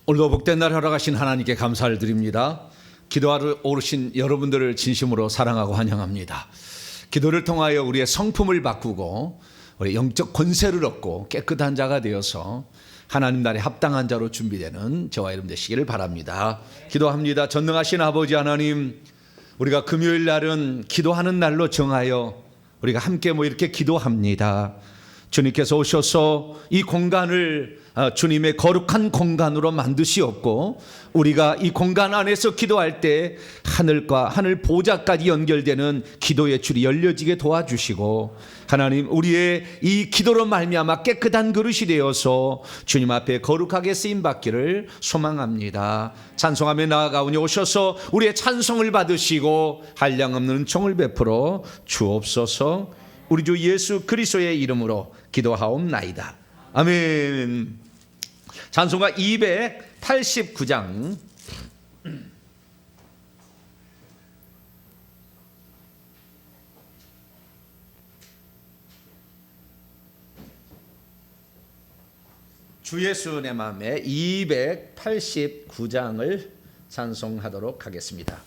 오늘도 복된 날 허락하신 하나님께 감사를 드립니다. 기도하러 오르신 여러분들을 진심으로 사랑하고 환영합니다. 기도를 통하여 우리의 성품을 바꾸고 우리 영적 권세를 얻고 깨끗한 자가 되어서 하나님 나라에 합당한 자로 준비되는 저와 여러분 되시기를 바랍니다. 기도합니다. 전능하신 아버지 하나님, 우리가 금요일 날은 기도하는 날로 정하여 우리가 함께 이렇게 기도합니다. 주님께서 오셔서 이 공간을 주님의 거룩한 공간으로 만드시었고, 우리가 이 공간 안에서 기도할 때 하늘과 하늘 보좌까지 연결되는 기도의 줄이 열려지게 도와주시고, 하나님 우리의 이 기도로 말미암아 깨끗한 그릇이 되어서 주님 앞에 거룩하게 쓰임받기를 소망합니다. 찬송하며 나아가오니 오셔서 우리의 찬송을 받으시고 한량없는 은총을 베풀어 주옵소서. 우리 주 예수 그리스도의 이름으로 기도하옵나이다. 아멘. 찬송가 289장 주 예수 내 맘에 289장을 찬송하도록 하겠습니다.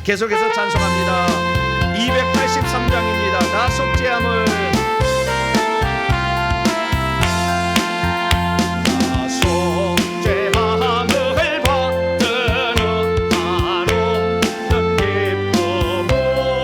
계속해서 찬송합니다. 283장입니다. 나 속죄함을 받드는 한없는 기쁨으로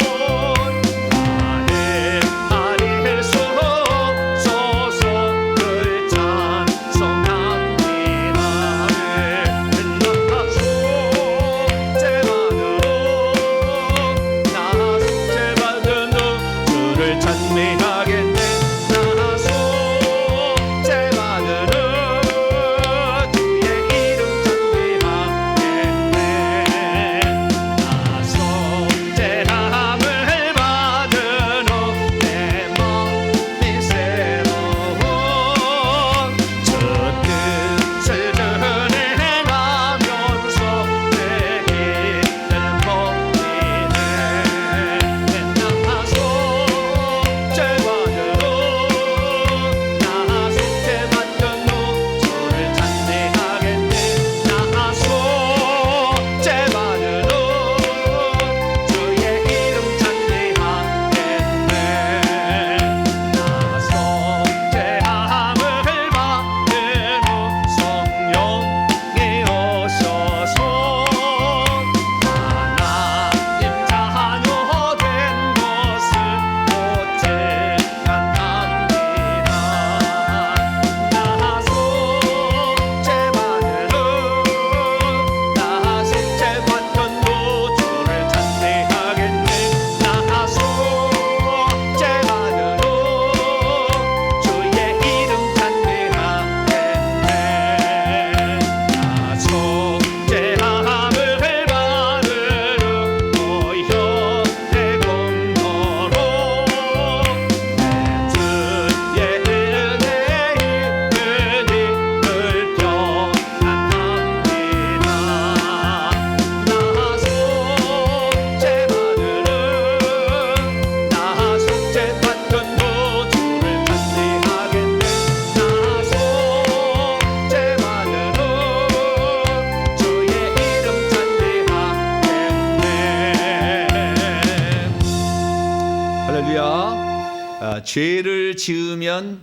죄를 지으면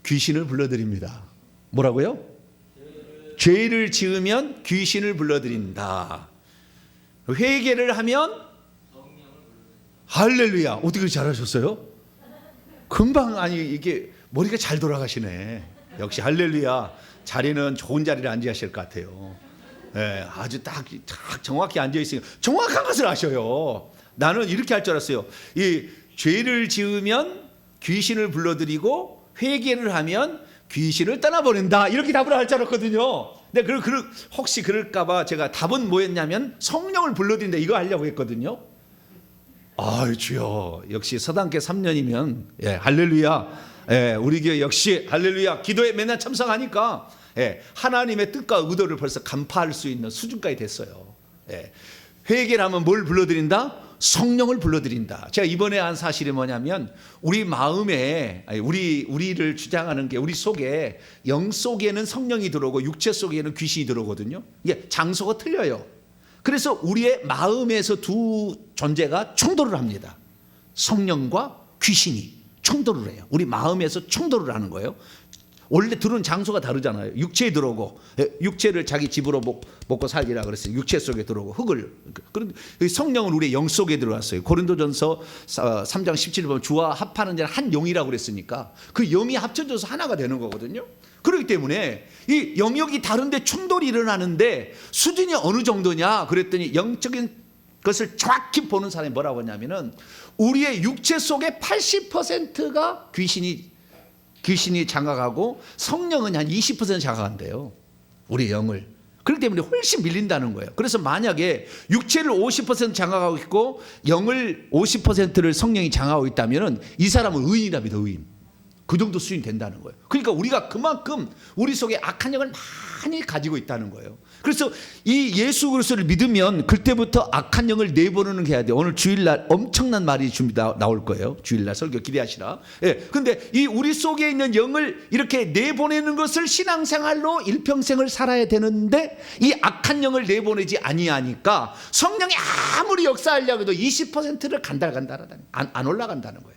귀신을 불러드립니다. 뭐라고요? 죄를 지으면 귀신을 불러드린다. 회개를 하면 할렐루야. 어떻게 잘하셨어요? 금방 아니 이게 머리가 잘 돌아가시네. 역시 할렐루야. 자리는 좋은 자리를 앉아야 하실 것 같아요. 네, 아주 딱 정확히 앉아 있으니까 정확한 것을 아셔요. 나는 이렇게 할 줄 알았어요. 이 죄를 지으면 귀신을 불러들이고 회개를 하면 귀신을 떠나보낸다. 이렇게 답을 할 줄 알았거든요. 근데 혹시 그럴까봐 제가 답은 뭐였냐면 성령을 불러들인다 이거 하려고 했거든요. 아유 주여, 역시 서당계 3년이면 예, 할렐루야. 예, 우리 교회 역시 할렐루야. 기도에 맨날 참석하니까 예, 하나님의 뜻과 의도를 벌써 간파할 수 있는 수준까지 됐어요. 예, 회개를 하면 뭘 불러들인다? 성령을 불러들인다. 제가 이번에 한 사실이 뭐냐면 우리 마음에 우리를 주장하는 게 우리 속에 영 속에는 성령이 들어오고 육체 속에는 귀신이 들어오거든요. 이게 장소가 틀려요. 그래서 우리의 마음에서 두 존재가 충돌을 합니다. 성령과 귀신이 충돌을 해요. 우리 마음에서 충돌을 하는 거예요. 원래 들어온 장소가 다르잖아요. 육체에 들어오고 육체를 자기 집으로 먹고 살리라 그랬어요. 육체 속에 들어오고 흙을. 그런데 성령은 우리의 영 속에 들어왔어요. 고린도전서 3장 17절 보면 주와 합하는 자는 한 영이라고 그랬으니까 그 영이 합쳐져서 하나가 되는 거거든요. 그렇기 때문에 이 영역이 다른데 충돌이 일어나는데 수준이 어느 정도냐 그랬더니 영적인 것을 정확히 보는 사람이 뭐라고 하냐면은 우리의 육체 속에 80%가 귀신이 장악하고 성령은 한 20% 장악한대요. 우리 영을. 그렇기 때문에 훨씬 밀린다는 거예요. 그래서 만약에 육체를 50% 장악하고 있고 영을 50%를 성령이 장악하고 있다면 이 사람은 의인이랍니다. 의인. 그 정도 수준이 된다는 거예요. 그러니까 우리가 그만큼 우리 속에 악한 영을 많이 가지고 있다는 거예요. 그래서 이 예수 그리스도를 믿으면 그때부터 악한 영을 내보내는 게 해야 돼요. 오늘 주일날 엄청난 말이 나올 거예요. 주일날 설교 기대하시라. 예. 근데 이 우리 속에 있는 영을 이렇게 내보내는 것을 신앙생활로 일평생을 살아야 되는데 이 악한 영을 내보내지 아니하니까 성령이 아무리 역사하려고 해도 20%를 간달간달하다니 안 올라간다는 거예요.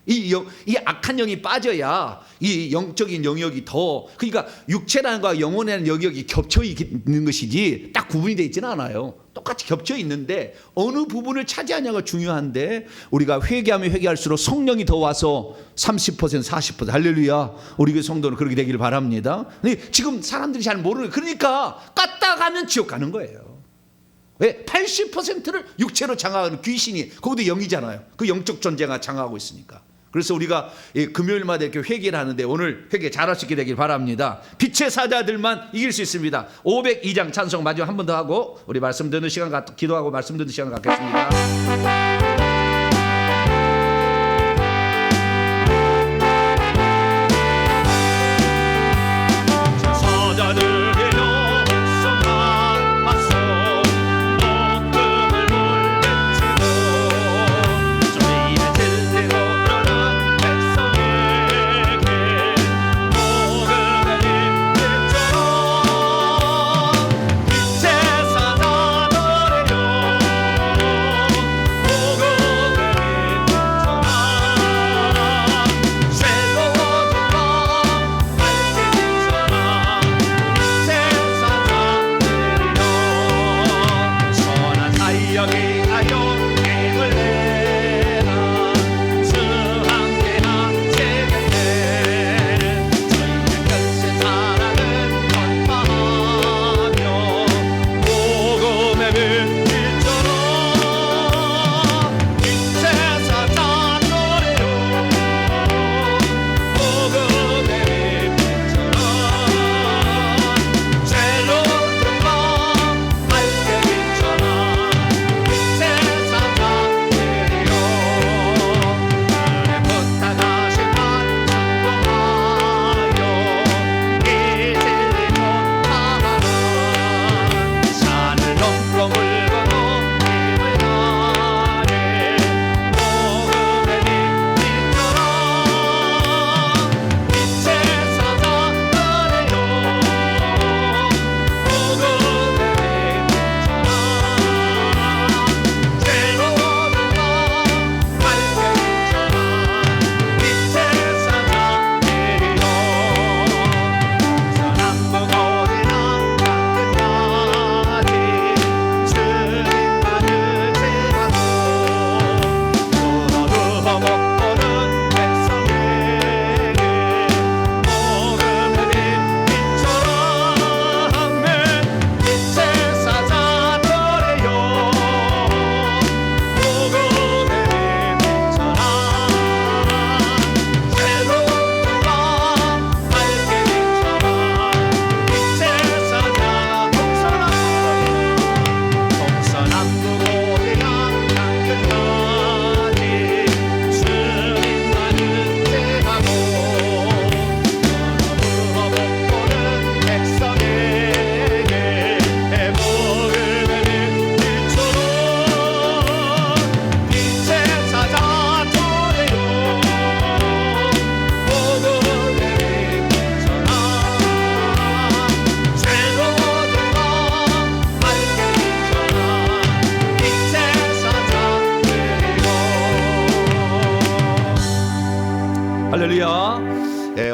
이 악한 영이 빠져야 이 영적인 영역이 더, 그러니까 육체라는 것과 영혼이라는 영역이 겹쳐 있는 것이지 딱 구분이 되어 있지는 않아요. 똑같이 겹쳐 있는데 어느 부분을 차지하냐가 중요한데 우리가 회개하면 회개할수록 성령이 더 와서 30% 40% 할렐루야. 우리 교회 성도는 그렇게 되기를 바랍니다. 지금 사람들이 잘 모르는, 그러니까 깠다 가면 지옥 가는 거예요. 왜? 80%를 육체로 장악하는 귀신이, 거기도 영이잖아요. 그 영적 존재가 장악하고 있으니까. 그래서 우리가 금요일마다 이렇게 회개를 하는데 오늘 회개 잘할 수 있게 되길 바랍니다. 빛의 사자들만 이길 수 있습니다. 502장 찬송 마지막 한 번 더 하고 우리 말씀 듣는 시간, 기도하고 말씀 듣는 시간 갖겠습니다.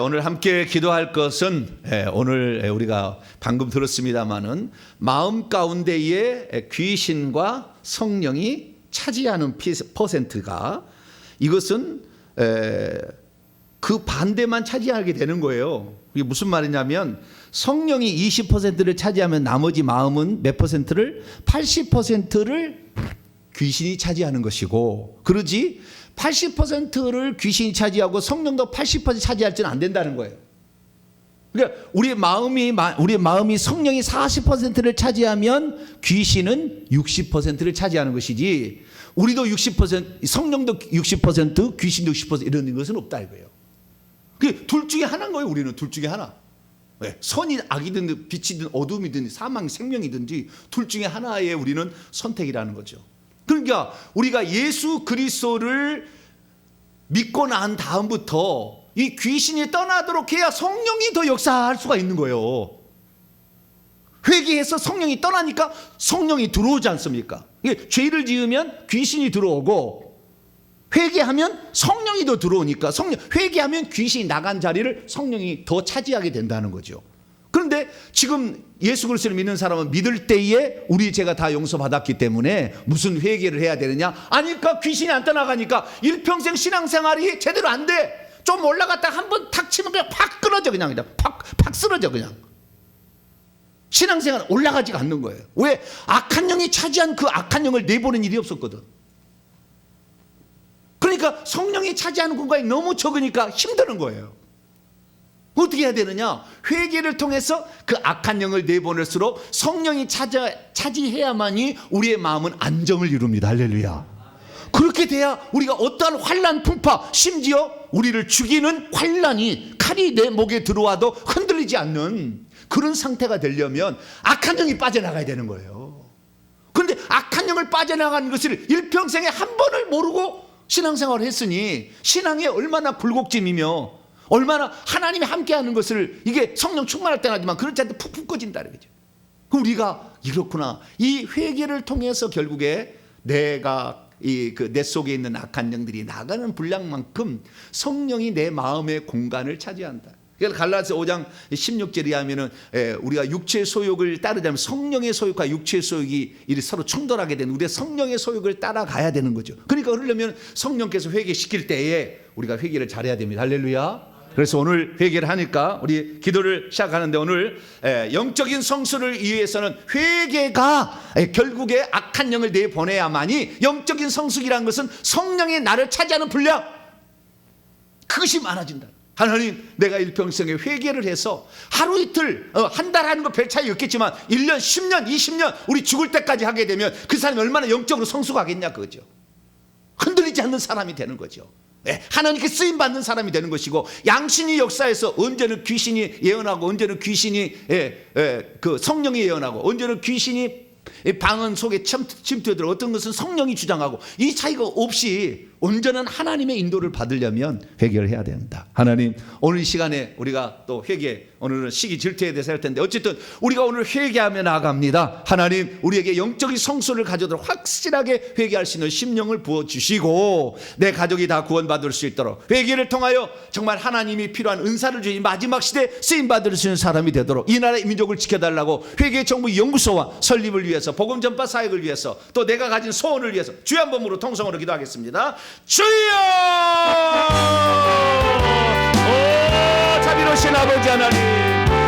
오늘 함께 기도할 것은 오늘 우리가 방금 들었습니다마는 마음 가운데에 귀신과 성령이 차지하는 퍼센트가 이것은 그 반대만 차지하게 되는 거예요. 이게 무슨 말이냐면 성령이 20%를 차지하면 나머지 마음은 몇 퍼센트를 80%를 귀신이 차지하는 것이고, 그러지 80%를 귀신이 차지하고 성령도 80% 차지할지는 안 된다는 거예요. 그러니까 우리의 마음이 성령이 40%를 차지하면 귀신은 60%를 차지하는 것이지, 우리도 60%, 성령도 60%, 귀신도 60% 이런 것은 없다 이거예요. 둘 중에 하나인 거예요. 우리는 둘 중에 하나. 선이 악이든 빛이든 어둠이든 사망 생명이든지 둘 중에 하나의 우리는 선택이라는 거죠. 그러니까 우리가 예수 그리스도를 믿고 난 다음부터 이 귀신이 떠나도록 해야 성령이 더 역사할 수가 있는 거예요. 회개해서 성령이 떠나니까 성령이 들어오지 않습니까? 죄를 지으면 귀신이 들어오고, 회개하면 성령이 더 들어오니까 회개하면 귀신이 나간 자리를 성령이 더 차지하게 된다는 거죠. 그런데 지금 예수 그리스도를 믿는 사람은 믿을 때에 우리 죄가 다 용서받았기 때문에 무슨 회개를 해야 되느냐? 아니까 귀신이 안 떠나가니까 일평생 신앙생활이 제대로 안 돼. 좀 올라갔다가 한번 탁 치면 그냥 팍 끊어져, 그냥 팍 쓰러져. 그냥 신앙생활 올라가지가 않는 거예요. 왜? 악한 영이 차지한 그 악한 영을 내보는 일이 없었거든. 그러니까 성령이 차지하는 공간이 너무 적으니까 힘드는 거예요. 어떻게 해야 되느냐? 회개를 통해서 그 악한 영을 내보낼수록 성령이 차지해야만이 우리의 마음은 안정을 이룹니다. 할렐루야. 그렇게 돼야 우리가 어떠한 환난 풍파, 심지어 우리를 죽이는 환난이 칼이 내 목에 들어와도 흔들리지 않는 그런 상태가 되려면 악한 영이 빠져나가야 되는 거예요. 그런데 악한 영을 빠져나가는 것을 일평생에 한 번을 모르고 신앙생활을 했으니 신앙에 얼마나 굴곡짐이며 얼마나 하나님이 함께하는 것을, 이게 성령 충만할 때는 하지만 그렇지 않을 때 푹푹 꺼진다 이거죠. 그럼 우리가 이렇구나, 이 회개를 통해서 결국에 내가 내 속에 있는 악한 영들이 나가는 분량만큼 성령이 내 마음의 공간을 차지한다. 그래서 갈라디아서 5장 16절에 하면은 우리가 육체의 소욕을 따르자면 성령의 소욕과 육체의 소욕이 서로 충돌하게 되는, 우리가 성령의 소욕을 따라가야 되는 거죠. 그러니까 그러려면 성령께서 회개시킬 때에 우리가 회개를 잘해야 됩니다. 할렐루야. 그래서 오늘 회개를 하니까 우리 기도를 시작하는데, 오늘 영적인 성수를 위해서는 회개가 결국에 악한 영을 내보내야만이, 영적인 성숙이라는 것은 성령이 나를 차지하는 분량, 그것이 많아진다. 하나님, 내가 일평생에 회개를 해서 하루 이틀 한 달 하는 거 별 차이 없겠지만 1년 10년 20년 우리 죽을 때까지 하게 되면 그 사람이 얼마나 영적으로 성숙하겠냐 그거죠. 흔들리지 않는 사람이 되는 거죠. 하나님께 쓰임받는 사람이 되는 것이고, 양신이 역사에서 언제는 귀신이 예언하고 언제는 귀신이 그 성령이 예언하고 언제는 귀신이 방언 속에 침투해들어, 어떤 것은 성령이 주장하고, 이 차이가 없이 온전한 하나님의 인도를 받으려면 회개를 해야 된다. 하나님, 오늘 이 시간에 우리가 또 회개, 오늘은 시기 질투에 대해서 할 텐데 어쨌든 우리가 오늘 회개하며 나아갑니다. 하나님, 우리에게 영적인 성수를 가져도록 확실하게 회개할 수 있는 심령을 부어주시고 내 가족이 다 구원받을 수 있도록 회개를 통하여 정말 하나님이 필요한 은사를 주신 마지막 시대에 쓰임받을 수 있는 사람이 되도록 이 나라의 민족을 지켜달라고 회개 정부 연구소와 설립을 위해서, 복음 전파 사역을 위해서, 또 내가 가진 소원을 위해서 주여 한 번으로 통성으로 기도하겠습니다. 주여! 오, 자비로우신 아버지 하나님,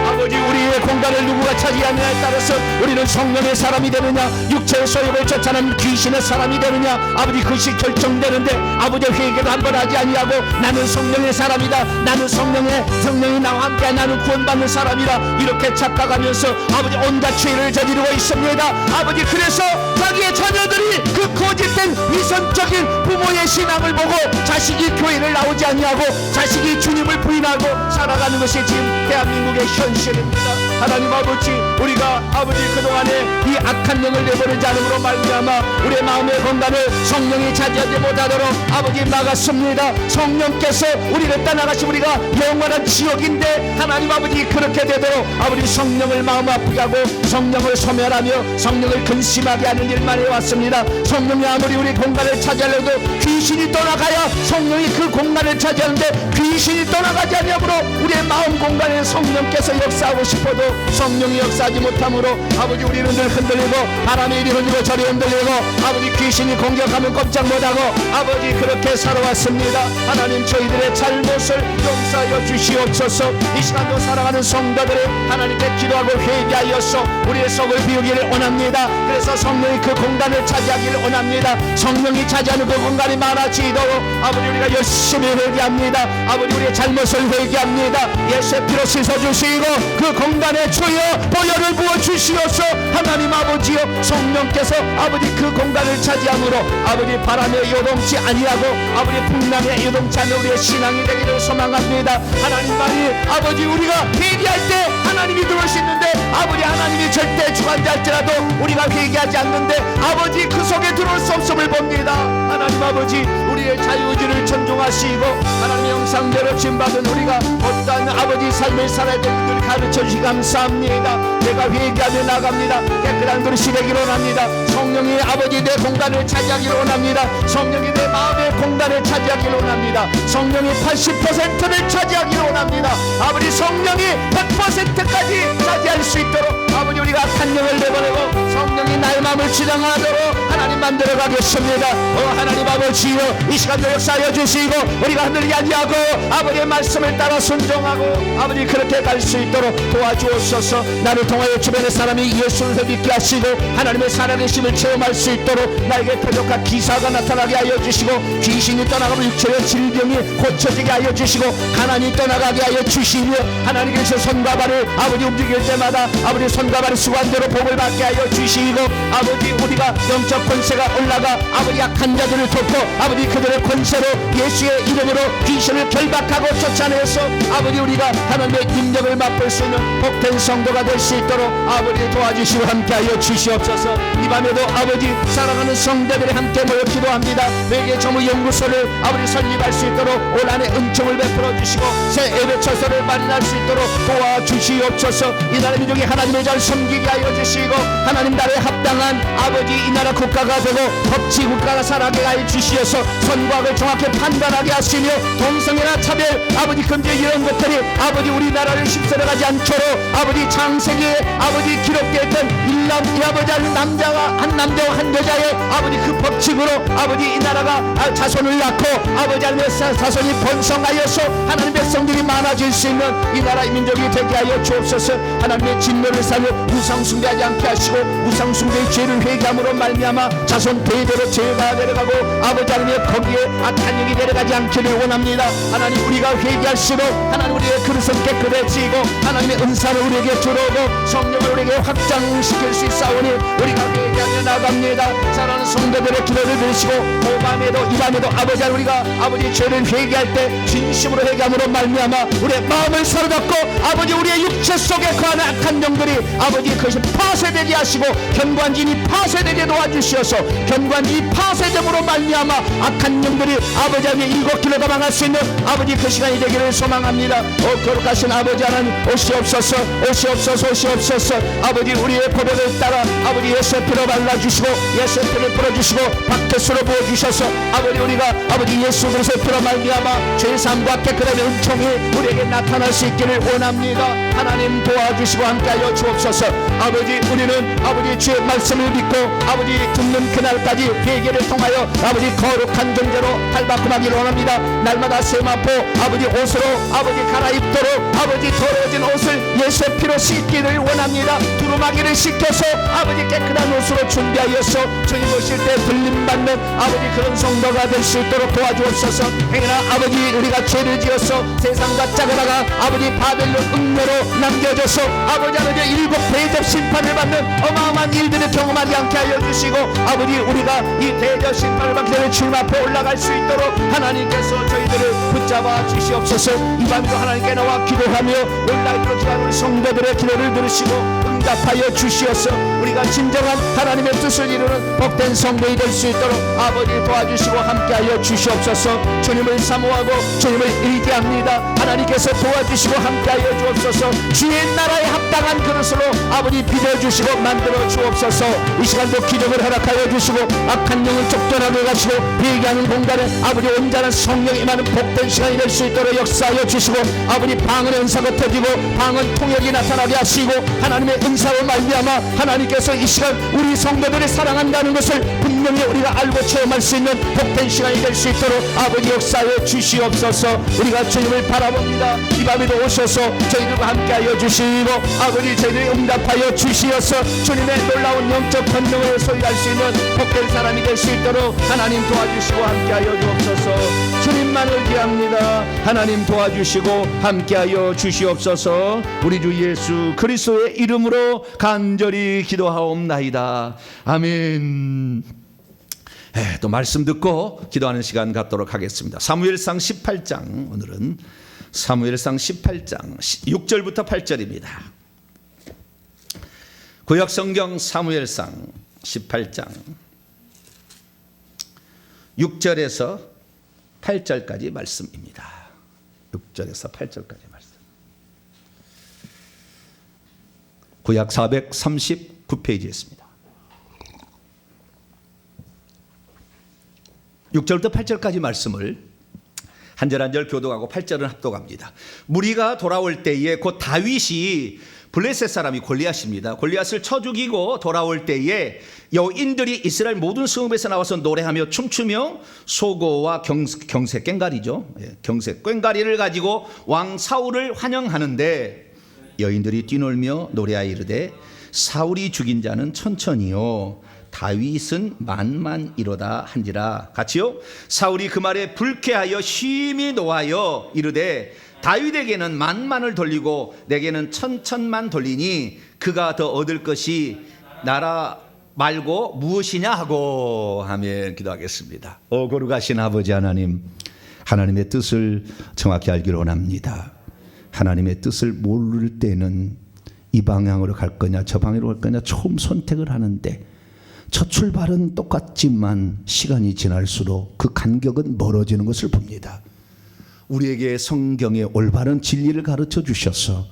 아버지, 우리의 공간을 누구가 차지하느냐에 따라서 우리는 성령의 사람이 되느냐, 육체의 소욕을 쫓아내는 귀신의 사람이 되느냐, 아버지, 그것이 결정되는데, 아버지, 회개도 한번 하지 아니하고 나는 성령의 사람이다, 나는 성령이 나와 함께 나는 구원받는 사람이다, 이렇게 착각하면서 아버지 온갖 죄를 저지르고 있습니다. 아버지, 그래서 자기의 자녀들이 그 거짓된 위선적인 부모의 신앙을 보고 자식이 교회를 나오지 아니하고 자식이 주님을 부인하고 살아가 살아가는 것이 지금 대한민국의 현실입니다. 하나님 아버지, 우리가 아버지 그동안에 이 악한 영을 내보내지 않음으로 말미암아 우리의 마음의 건강을 성령이 차지하지 못하도록 아버지 막았습니다. 성령께서 우리를 떠나가시 우리가 영원한 지옥인데 하나님 아버지 그렇게 되도록 아버지 성령을 마음 아프게 하고 성령을 소멸하며 성령을 근심하게 하는 일만 해왔습니다. 성령이 아무리 우리 공간을 차지하려도 귀신이 떠나가야 성령이 그 공간을 차지하는데 귀신이 떠나가지 않으므로 우리의 마음 공간에 성령께서 역사하고 싶어도 성령이 역사하지 못함으로 아버지 우리는 늘 흔들리고 바람에 이리 흔들리고 저리 흔들리고 아버지 귀신이 공격하면 꼼짝 못하고 아버지 그렇게 살아왔습니다. 하나님 저희들의 잘못을 용서하여 주시옵소서. 이 시간도 살아가는 성도들을 하나님께 기도하고 회개하여서 우리의 속을 비우기를 원합니다. 그래서 성령이 그 공간을 차지하기를 원합니다. 성령이 차지하는 그 공간이 많아지도록 아버지 우리가 열심히 회개합니다. 아버지 우리의 잘못을 회개합니다. 예수의 피로 씻어주시고 그 공간에 주여 보혈을 부어주시옵소. 하나님 아버지여, 성령께서 아버지 그 공간을 차지함으로 아버지 바람에 요동치 아니하고 아버지 풍랑에 요동치 않는 우리의 신앙이 되기를 소망합니다. 하나님만이 아버지 우리가 회개할 때 하나님이 들어오시는데 아버지 하나님이 절대 주관자일지라도 우리가 회개하지 않는데 아버지 그 속에 들어올 수 없음을 봅니다. 하나님 아버지 우리의 자유의지를 존중하시고 하나님의 형상대로 지음받은 우리가 어떠한 아버지 삶을 살아야 되는지를 가르쳐주시 감사합니다. 내가 회개하며 나갑니다. 깨끗한 그릇이 되기를 원합니다. 성령이 아버지 내 공간을 차지하기를 원합니다. 성령이 내 마음의 공간을 차지하기를 원합니다. 성령이 80%를 차지하기를 원합니다. 아버지 성령이 100%까지 차지할 수 있도록 아버지 우리가 악한 영을 내보내고 성령이 나의 마음을 주장하도록 하나님 만들어 가겠습니다. 하나님 아버지여, 이 시간도 역사하여 주시고 우리가 흔들리지 아니하고 아버지의 말씀을 따라 순종하고 아버지 그렇게 갈 수 있도록 도와주옵소서. 나를 통하여 주변의 사람이 예수를 믿게 하시고 하나님의 살아계심을 체험할 수 있도록 나에게 표적과 기사가 나타나게 하여 주시고 귀신이 떠나가면 육체의 질병이 고쳐지게 하여 주시고 가난이 떠나가게 하여 주시며 하나님께서 손과 발을 아버지 움직일 때마다 아버지 손과 발을 수관대로 복을 받게 하여 주시고 아버지 우리가 영적 권세가 올라가 아버지 약한 자들을 돕고 아버지 그들의 권세로 예수의 이름으로 귀신을 결박하고 쫓아내서 아버지 우리가 하나님의 능력을 맛볼 수 있는 복된 성도가 될 수 있도록 아버지 도와주시고 함께하여 주시옵소서. 이 밤에도 아버지 사랑하는 성도들이 함께 모여 기도합니다. 회개 전문 연구소를 아버지 설립할 수 있도록 올 한해 은총을 베풀어 주시고 새 예배처소를 마련할 수 있도록 도와주시옵소서. 이 나라 민족이 하나님의 잘 섬기게 하여 주시고 하나님 나라에 합당한 아버지 이 나라 국가가 되고 법치 국가가 살아가게 하여 주시어서 선과 악을 정확히 판단하게 하시며 동성애나 차별 아버지 금지 이런 것들이 아버지 우리나라를 십세려가지 않도록 아버지 창세기에 아버지 기록되었던 일남 아버지 한 남자와 한 여자의 아버지 그 법칙으로 아버지 이 나라가 자손을 낳고 아버지 하나님의 자손이 번성하여서 하나님 백성들이 많아질 수 있는 이 나라의 민족이 되게 하여 주옵소서. 하나님의 진노를 살려 우상 숭배하지 않게 하시고 우상 숭배의 죄를 회개함으로 말미암아 자손 대대로 죄가 내려가고 아버지 하나님의 거기에 악한 영이 내려가지 않기를 원합니다. 하나님 우리가 회개할수록 하나님 우리의 그릇은 깨끗해지고 하나님의 은사를 우리에게 들어오고 성령을 우리에게 확장시킬 수 있사오니 우리가 회개하며 나갑니다. 사랑하는 성도들의 기도를 들으시고 오밤에도 이밤에도 아버지 우리가 아버지 죄를 회개할 때 진심으로 회개함으로 말미암아 우리의 마음을 사로잡고 아버지 우리의 육체 속에 거하는 악한 영들이 아버지 그것이 파쇄되게 하시고 견관진이 파쇄되게 도와주시어서 견관진이 파쇄됨으로 말미암아 악한 영들이 아버지 하나님 7길로 도망갈 수 있는 아버지 그 시간이 되기를 소망합니다. 거룩하신 아버지 하나님 오시옵소서. 오시옵소서. 아버지 우리의 고백을 따라 아버지 예수의 피로 발라주시고 예수의 피를 풀어주시고 박태수로 부어주셔서 아버지 우리가 아버지 예수 그리스도의 피로 말미암아 죄사함과 깨끗한 은총이 우리에게 나타날 수 있기를 원합니다. 하나님 도와주시고 함께하여 주옵소서. 아버지 우리는 아버지 주의 말씀을 믿고 아버지 죽는 그날까지 회개를 통하여 아버지 거룩한 존재로 탈바꿈하기를 원합니다. 날마다 세마포 아버지 옷으로 아버지 갈아입도록 아버지 더러워진 옷을 예수의 피로 씻기를 원합니다. 두루마기를 씻겨서 아버지 깨끗한 옷으로 것으로 준비하여서 주님 오실 때 들림받는 아버지 그런 성도가 될 수 있도록 도와주옵소서. 행여나 아버지 우리가 죄를 지어서 세상과 짝으다가 아버지 바벨론 읍내로 남겨져서 아버지 하나님 일곱 대접 심판을 받는 어마어마한 일들을 경험하지 않게 하여 주시고 아버지 우리가 이 대접 심판을 받기 전에 주님 앞에 올라갈 수 있도록 하나님께서 저희들을 붙잡아 주시옵소서. 이 밤도 하나님께 나와 기도하며 온라인으로 기도하는 우리 성도들의 기도를 들으시고 응답하여 주시옵소서. 우리가 진정한 하나님의 뜻을 이루는 복된 성도이 될 수 있도록 아버지 도와주시고 함께하여 주시옵소서. 주님을 사모하고 주님을 의지합니다. 하나님께서 도와주시고 함께하여 주옵소서. 주의 나라에 합당한 그릇으로 아버지 빚어주시고 만들어 주옵소서. 이 시간도 기적을 허락하여 주시고 악한 영을 쫓겨나게 가시고 회개하는 공간에 아버지 온전한 성령이 많은 복된 시간이 될 수 있도록 역사하여 주시고 아버지 방언의 은사가 터지고 방언 통역이 나타나게 하시고 하나님의 은사로 말미암아 하나님께서 이 시간 우리 성도들을 사랑한다는 것을 분명히 우리가 알고 체험할 수 있는 복된 시간이 될 수 있도록 아버지 역사하여 주시옵소서. 우리가 주님을 바라봅니다. 이 밤에도 오셔서 저희들과 함께하여 주시고 아버지 저희들이 응답하여 주시어서 주님의 놀라운 영적 권능을 소유할 수 있는 복된 사람이 될 수 있도록 하나님 도와주시고 함께하여 주옵소서. 주님만을 기합니다. 하나님 도와주시고 함께하여 주시옵소서. 우리 주 예수 그리스도의 이름으로 간절히 기도하옵나이다. 아멘. 또 말씀 듣고 기도하는 시간 갖도록 하겠습니다. 사무엘상 18장, 오늘은 사무엘상 18장 6절부터 8절입니다. 구약성경 사무엘상 18장 6절에서 8절까지 말씀입니다. 6절에서 8절까지 말씀. 구약 439페이지에 있습니다. 6절부터 8절까지 말씀을 한 절 한 절 교독하고 8절은 합독합니다. 무리가 돌아올 때에 곧 다윗이 블레셋 사람이 골리앗입니다. 골리앗을 쳐 죽이고 돌아올 때에 여인들이 이스라엘 모든 성읍에서 나와서 노래하며 춤추며 소고와 경색 꽹과리죠. 경색 꽹과리를 가지고 왕 사울을 환영하는데 여인들이 뛰놀며 노래하여 이르되 사울이 죽인 자는 천천히요 다윗은 만만이로다 한지라. 같이요. 사울이 그 말에 불쾌하여 심히 노하여 이르되 다윗에게는 만만을 돌리고 내게는 천천만 돌리니 그가 더 얻을 것이 나라 말고 무엇이냐 하고 하며 기도하겠습니다. 오 거룩하신 아버지 하나님, 하나님의 뜻을 정확히 알기를 원합니다. 하나님의 뜻을 모를 때는 이 방향으로 갈 거냐 저 방향으로 갈 거냐 처음 선택을 하는데 첫 출발은 똑같지만 시간이 지날수록 그 간격은 멀어지는 것을 봅니다. 우리에게 성경의 올바른 진리를 가르쳐 주셔서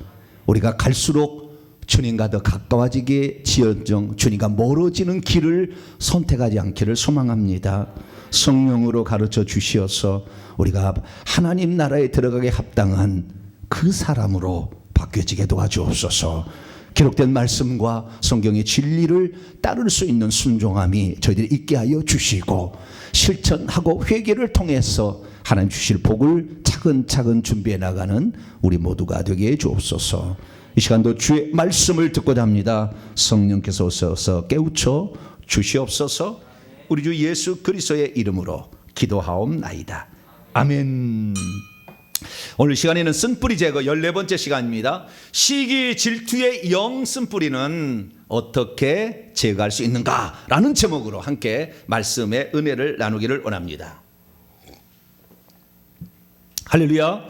우리가 갈수록 주님과 더 가까워지게 지연정 주님과 멀어지는 길을 선택하지 않기를 소망합니다. 성령으로 가르쳐 주시어서 우리가 하나님 나라에 들어가게 합당한 그 사람으로 바뀌어지게 도와주옵소서. 기록된 말씀과 성경의 진리를 따를 수 있는 순종함이 저희들이 있게 하여 주시고 실천하고 회개를 통해서 하나님 주실 복을 차근차근 준비해 나가는 우리 모두가 되게 해 주옵소서. 이 시간도 주의 말씀을 듣고자 합니다. 성령께서 오셔서 깨우쳐 주시옵소서. 우리 주 예수 그리스도의 이름으로 기도하옵나이다. 아멘. 오늘 시간에는 쓴뿌리 제거 14번째 시간입니다. 시기 질투의 영 쓴뿌리는 어떻게 제거할 수 있는가 라는 제목으로 함께 말씀의 은혜를 나누기를 원합니다. 할렐루야.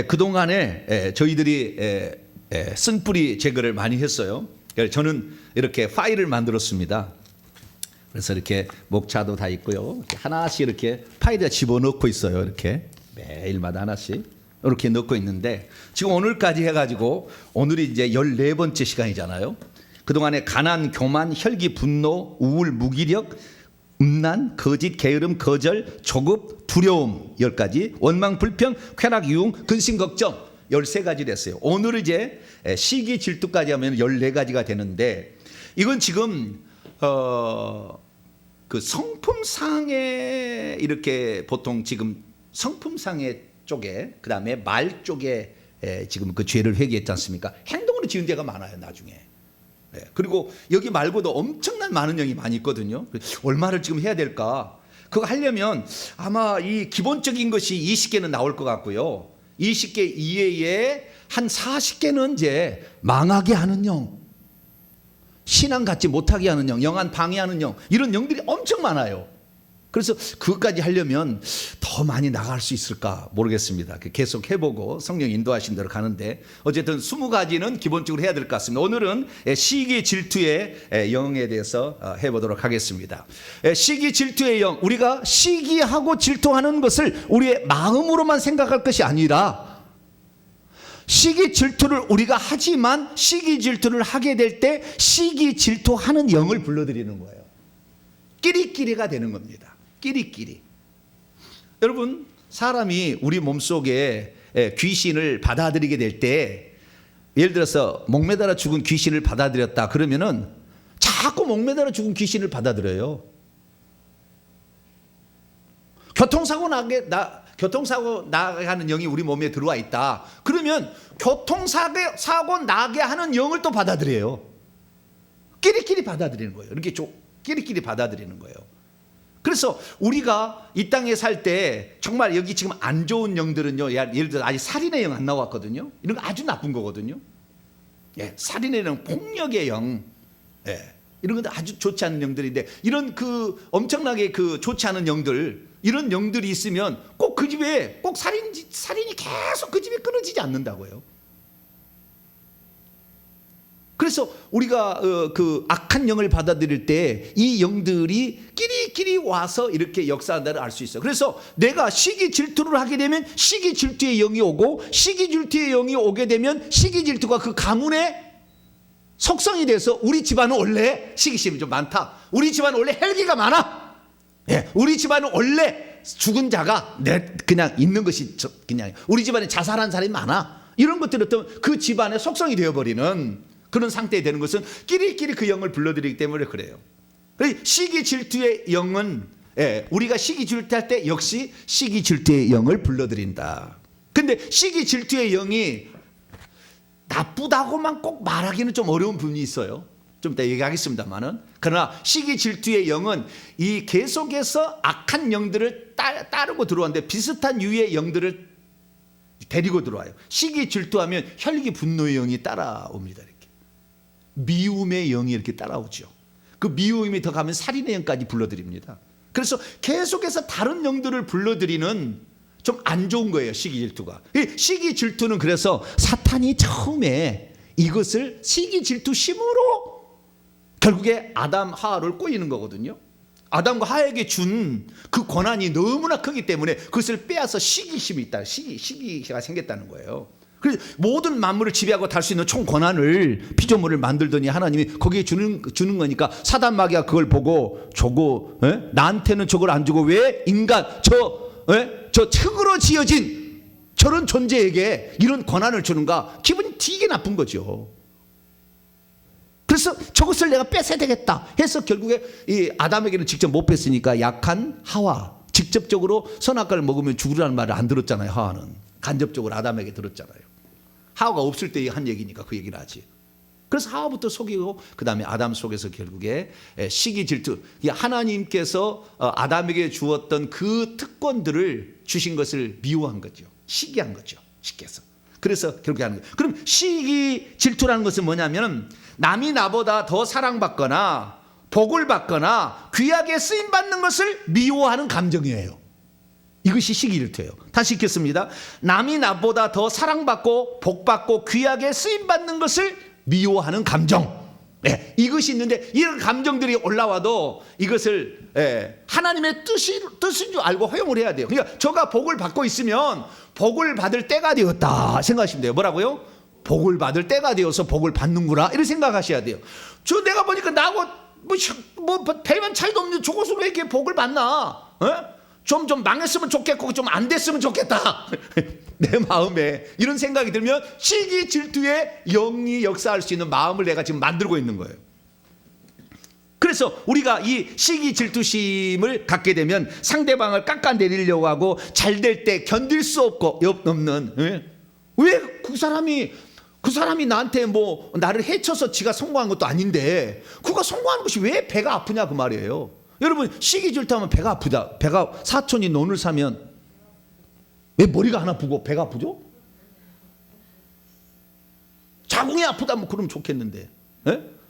그동안에 저희들이 쓴뿌리 제거를 많이 했어요. 저는 이렇게 파일을 만들었습니다. 그래서 이렇게 목차도 다 있고요. 이렇게 하나씩 이렇게 파일에 집어넣고 있어요. 이렇게 매일마다 하나씩 이렇게 넣고 있는데 지금 오늘까지 해가지고 오늘이 이제 14번째 시간이잖아요. 그동안에 가난, 교만, 혈기, 분노, 우울, 무기력, 음란, 거짓, 게으름, 거절, 조급, 두려움 10가지, 원망, 불평, 쾌락, 유흥, 근심, 걱정 13가지 됐어요. 오늘 이제 시기, 질투까지 하면 14가지가 되는데 이건 지금 그 성품상에 이렇게 보통 지금 성품상의 쪽에 그 다음에 말 쪽에 지금 그 죄를 회개했지 않습니까? 행동으로 지은 데가 많아요. 나중에 그리고 여기 말고도 엄청난 많은 영이 많이 있거든요. 얼마를 지금 해야 될까? 그거 하려면 아마 이 기본적인 것이 20개는 나올 것 같고요. 20개 이외에 한 40개는 이제 망하게 하는 영, 신앙 갖지 못하게 하는 영, 영안 방해하는 영, 이런 영들이 엄청 많아요. 그래서 그것까지 하려면 더 많이 나갈 수 있을까 모르겠습니다. 계속 해보고 성령 인도하신 대로 가는데 어쨌든 20가지는 기본적으로 해야 될 것 같습니다. 오늘은 시기 질투의 영에 대해서 해보도록 하겠습니다. 시기 질투의 영, 우리가 시기하고 질투하는 것을 우리의 마음으로만 생각할 것이 아니라 시기 질투를 우리가 하지만 시기 질투를 하게 될 때 시기 질투하는 영을 불러들이는 거예요. 끼리끼리가 되는 겁니다. 끼리끼리. 여러분, 사람이 우리 몸속에 귀신을 받아들이게 될 때, 예를 들어서 목매달아 죽은 귀신을 받아들였다 그러면은 자꾸 목매달아 죽은 귀신을 받아들여요. 교통사고 나게 하는 영이 우리 몸에 들어와 있다 그러면 교통사고 나게 하는 영을 또 받아들여요. 끼리끼리 받아들이는 거예요. 이렇게 끼리끼리 받아들이는 거예요. 그래서 우리가 이 땅에 살 때 정말 여기 지금 안 좋은 영들은요, 예를 들어 아직 살인의 영 안 나왔거든요. 이런 거 아주 나쁜 거거든요. 살인의 영, 폭력의 영, 이런 것도 아주 좋지 않은 영들인데, 이런 그 엄청나게 그 좋지 않은 영들, 이런 영들이 있으면 꼭 그 집에 꼭 살인이 계속 그 집에 끊어지지 않는다고요. 그래서 우리가 그 악한 영을 받아들일 때 이 영들이 끼리끼리 와서 이렇게 역사한다를 알 수 있어요. 그래서 내가 시기 질투를 하게 되면 시기 질투의 영이 오고, 시기 질투의 영이 오게 되면 시기 질투가 그 가문의 속성이 돼서 우리 집안은 원래 시기심이 좀 많다. 우리 집안은 원래 헬기가 많아. 우리 집안은 원래 죽은 자가 그냥 있는 것이 그냥 우리 집안에 자살한 사람이 많아. 이런 것들이 어떤 그 집안의 속성이 되어버리는 그런 상태에 되는 것은 끼리끼리 그 영을 불러들이기 때문에 그래요. 시기 질투의 영은 우리가 시기 질투할 때 역시 시기 질투의 영을 불러들인다. 근데 시기 질투의 영이 나쁘다고만 꼭 말하기는 좀 어려운 부분이 있어요. 좀 이따 얘기하겠습니다만은, 그러나 시기 질투의 영은 이 계속해서 악한 영들을 따르고 들어왔는데 비슷한 유의 영들을 데리고 들어와요. 시기 질투하면 혈기 분노의 영이 따라옵니다. 이렇게 미움의 영이 이렇게 따라오죠. 그 미움이 더 가면 살인의 영까지 불러들입니다. 그래서 계속해서 다른 영들을 불러들이는 좀 안 좋은 거예요, 시기 질투가. 시기 질투는 그래서 사탄이 처음에 이것을 시기 질투 심으로 결국에 아담 하와를 꼬이는 거거든요. 아담과 하와에게 준 그 권한이 너무나 크기 때문에 그것을 빼앗아 시기심이 있다. 시기가 생겼다는 거예요. 그래서 모든 만물을 지배하고 달 수 있는 총 권한을 피조물을 만들더니 하나님이 거기에 주는 거니까 사단 마귀가 그걸 보고 저거 나한테는 저걸 안 주고 왜 인간 저 흙으로 지어진 저런 존재에게 이런 권한을 주는가, 기분이 되게 나쁜 거죠. 그래서 저것을 내가 뺏어야 되겠다 해서 결국에 이 아담에게는 직접 못 뺐으니까 약한 하와, 직접적으로 선악과를 먹으면 죽으라는 말을 안 들었잖아요. 하와는 간접적으로 아담에게 들었잖아요. 하와가 없을 때 한 얘기니까 그 얘기를 하지. 그래서 하와부터 속이고 그 다음에 아담 속에서 결국에 시기 질투, 하나님께서 아담에게 주었던 그 특권들을 주신 것을 미워한 거죠. 시기한 거죠, 쉽게 해서. 그래서 결국에 하는 거예요. 그럼 시기 질투라는 것은 뭐냐면 남이 나보다 더 사랑받거나 복을 받거나 귀하게 쓰임받는 것을 미워하는 감정이에요. 이것이 시기 질투예요. 다시 읽겠습니다. 남이 나보다 더 사랑받고 복받고 귀하게 쓰임받는 것을 미워하는 감정. 이것이 있는데 이런 감정들이 올라와도 이것을 하나님의 뜻인 줄 알고 허용을 해야 돼요. 그러니까 저가 복을 받고 있으면 복을 받을 때가 되었다 생각하시면 돼요. 뭐라고요? 복을 받을 때가 되어서 복을 받는구나, 이렇게 생각하셔야 돼요. 저 내가 보니까 나하고 뭐 별반 차이도 없는데 저것으로 왜 이렇게 복을 받나? 좀 망했으면 좋겠고 좀 안 됐으면 좋겠다. 내 마음에 이런 생각이 들면 시기 질투의 영이 역사할 수 있는 마음을 내가 지금 만들고 있는 거예요. 그래서 우리가 이 시기 질투심을 갖게 되면 상대방을 깎아내리려고 하고 잘 될 때 견딜 수 없는 왜 그 사람이 그 사람이 나한테 뭐 나를 해쳐서 지가 성공한 것도 아닌데 그가 성공한 것이 왜 배가 아프냐 그 말이에요. 여러분 시기 질투하면 배가 아프다. 배가 사촌이 논을 사면 왜 머리가 안 아프고 배가 아프죠? 자궁이 아프다 뭐 그러면 좋겠는데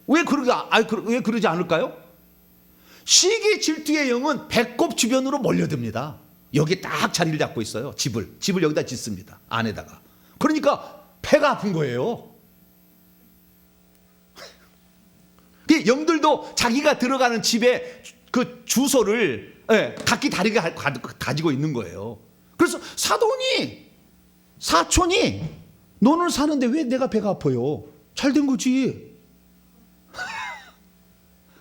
왜 그러지 않을까요? 시기 질투의 영은 배꼽 주변으로 몰려듭니다. 여기 딱 자리를 잡고 있어요. 집을 여기다 짓습니다. 안에다가. 그러니까 배가 아픈 거예요. 영들도 자기가 들어가는 집에 그 주소를 각기 다르게 가지고 있는 거예요. 그래서 사촌이 논을 사는데 왜 내가 배가 아파요? 잘 된 거지.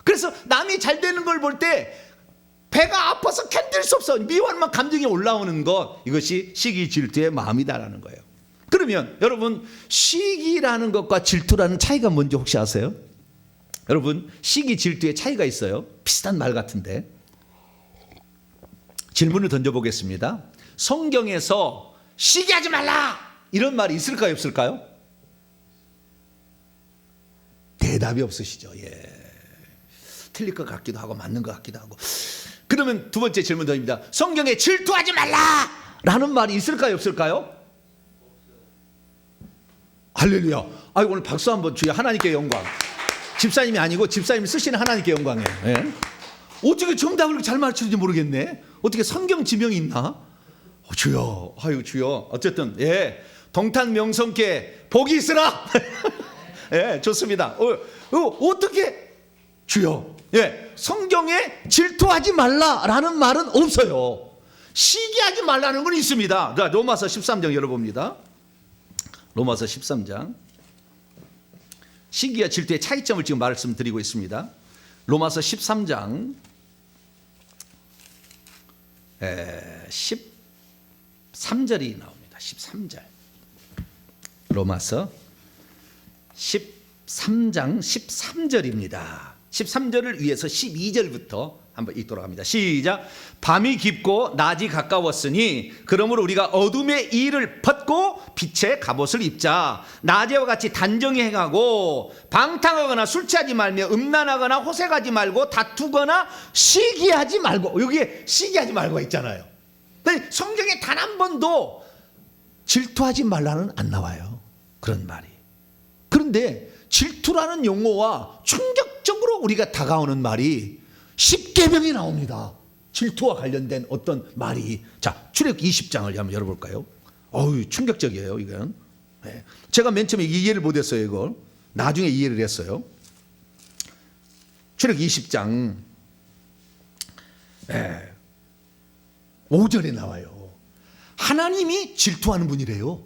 그래서 남이 잘 되는 걸 볼 때 배가 아파서 견딜 수 없어. 미워하는 감정이 올라오는 것, 이것이 시기 질투의 마음이다라는 거예요. 그러면 여러분 시기라는 것과 질투라는 차이가 뭔지 혹시 아세요? 여러분 시기 질투의 차이가 있어요. 비슷한 말 같은데 질문을 던져보겠습니다. 성경에서 시기하지 말라 이런 말이 있을까요 없을까요? 대답이 없으시죠. 틀릴 것 같기도 하고 맞는 것 같기도 하고. 그러면 두 번째 질문 드립니다. 성경에 질투하지 말라 라는 말이 있을까요 없을까요? 할렐루야. 오늘 박수 한번 주여. 하나님께 영광. 집사님이 아니고 집사님이 쓰시는 하나님께 영광이에요. 어떻게 정답을 잘 맞추는지 모르겠네. 어떻게 성경 지명이 있나? 주여. 주여. 어쨌든 동탄 명성께 복이 있으라. 좋습니다. 어떻게 주여. 성경에 질투하지 말라라는 말은 없어요. 시기하지 말라는 건 있습니다. 자, 로마서 13장 열어봅니다. 로마서 13장. 시기와 질투의 차이점을 지금 말씀드리고 있습니다. 로마서 13장 13절이 나옵니다. 13절. 로마서 13장 13절입니다. 13절을 위해서 12절부터 한번 읽도록 합니다. 시작. 밤이 깊고 낮이 가까웠으니 그러므로 우리가 어둠의 일을 벗고 빛의 갑옷을 입자. 낮에와 같이 단정히 행하고 방탕하거나 술 취하지 말며 음란하거나 호색하지 말고 다투거나 시기하지 말고. 여기에 시기하지 말고가 있잖아요. 근데 성경에 단 한 번도 질투하지 말라는 안 나와요. 그런 말이. 그런데 질투라는 용어와 충격적으로 우리가 다가오는 말이 십계명이 나옵니다. 질투와 관련된 어떤 말이. 자, 출애굽기 20장을 한번 열어볼까요? 충격적이에요 이건. 제가 맨 처음에 이해를 못했어요. 이걸 나중에 이해를 했어요. 출애굽기 20장 5절에 나와요. 하나님이 질투하는 분이래요.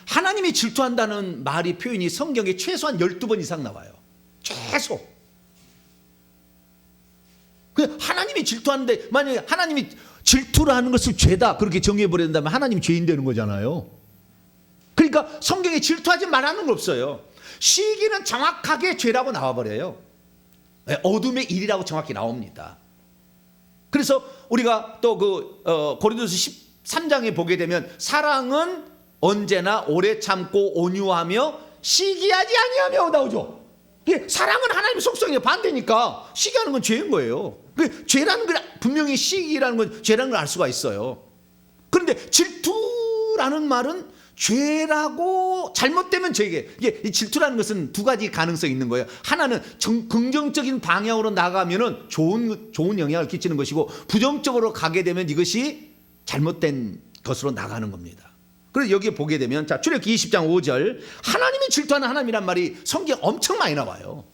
하나님이 질투한다는 말이 표현이 성경에 최소한 12번 이상 나와요. 최소. 하나님이 질투하는데 만약에 하나님이 질투라는 것을 죄다 그렇게 정해버린다면 하나님이 죄인 되는 거잖아요. 그러니까 성경에 질투하지 말라는 거 없어요. 시기는 정확하게 죄라고 나와버려요. 어둠의 일이라고 정확히 나옵니다. 그래서 우리가 또 고린도서 13장에 보게 되면 사랑은 언제나 오래 참고 온유하며 시기하지 아니하며 나오죠. 사랑은 하나님의 속성에 반대니까 시기하는 건 죄인 거예요. 죄라는 건 분명히 시기라는 건 죄라는 걸 알 수가 있어요. 그런데 질투라는 말은 죄라고 잘못되면 죄게. 이게 질투라는 것은 두 가지 가능성이 있는 거예요. 하나는 긍정적인 방향으로 나가면은 좋은 영향을 끼치는 것이고 부정적으로 가게 되면 이것이 잘못된 것으로 나가는 겁니다. 그래서 여기에 보게 되면 자, 출애굽기 20장 5절 하나님이 질투하는 하나님이란 말이 성경에 엄청 많이 나와요.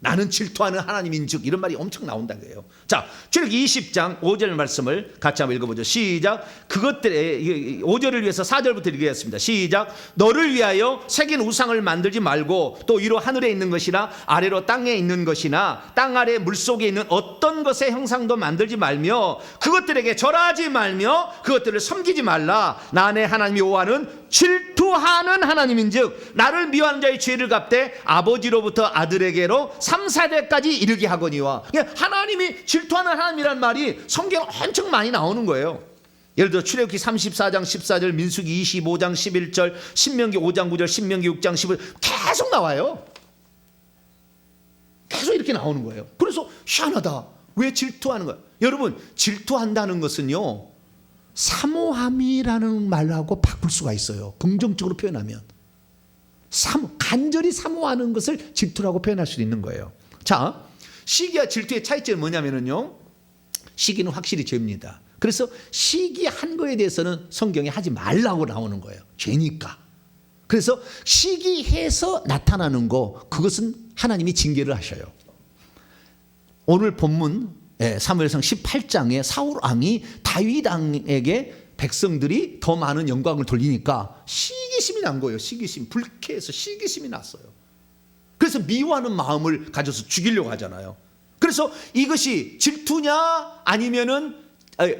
나는 질투하는 하나님인즉 이런 말이 엄청 나온다는 거예요. 자, 출애굽기 20장 5절 말씀을 같이 한번 읽어보죠. 시작. 그것들의 5절을 위해서 4절부터 읽겠습니다. 시작. 너를 위하여 새긴 우상을 만들지 말고 또 위로 하늘에 있는 것이나 아래로 땅에 있는 것이나 땅 아래 물속에 있는 어떤 것의 형상도 만들지 말며 그것들에게 절하지 말며 그것들을 섬기지 말라. 나 내 하나님 여호와는 질투하는 하나님인즉 나를 미워하는 자의 죄를 갚되 아버지로부터 아들에게로 3, 4대까지 이르게 하거니와. 하나님이 질투하는 하나님이란 말이 성경에 엄청 많이 나오는 거예요. 예를 들어 출애굽기 34장 14절, 민수기 25장 11절, 신명기 5장 9절, 신명기 6장 15절 계속 나와요. 계속 이렇게 나오는 거예요. 그래서 희한하다. 왜 질투하는 거야? 여러분, 질투한다는 것은요, 사모함이라는 말하고 바꿀 수가 있어요. 긍정적으로 표현하면 간절히 사모하는 것을 질투라고 표현할 수 있는 거예요. 자, 시기와 질투의 차이점은 뭐냐면요, 시기는 확실히 죄입니다. 그래서 시기한 거에 대해서는 성경에 하지 말라고 나오는 거예요. 죄니까. 그래서 시기해서 나타나는 거, 그것은 하나님이 징계를 하셔요. 오늘 본문 사무엘상 18장에 사울 왕이 다윗 왕에게 백성들이 더 많은 영광을 돌리니까 시기심이 난 거예요. 시기심, 불쾌해서 시기심이 났어요. 그래서 미워하는 마음을 가져서 죽이려고 하잖아요. 그래서 이것이 질투냐 아니면은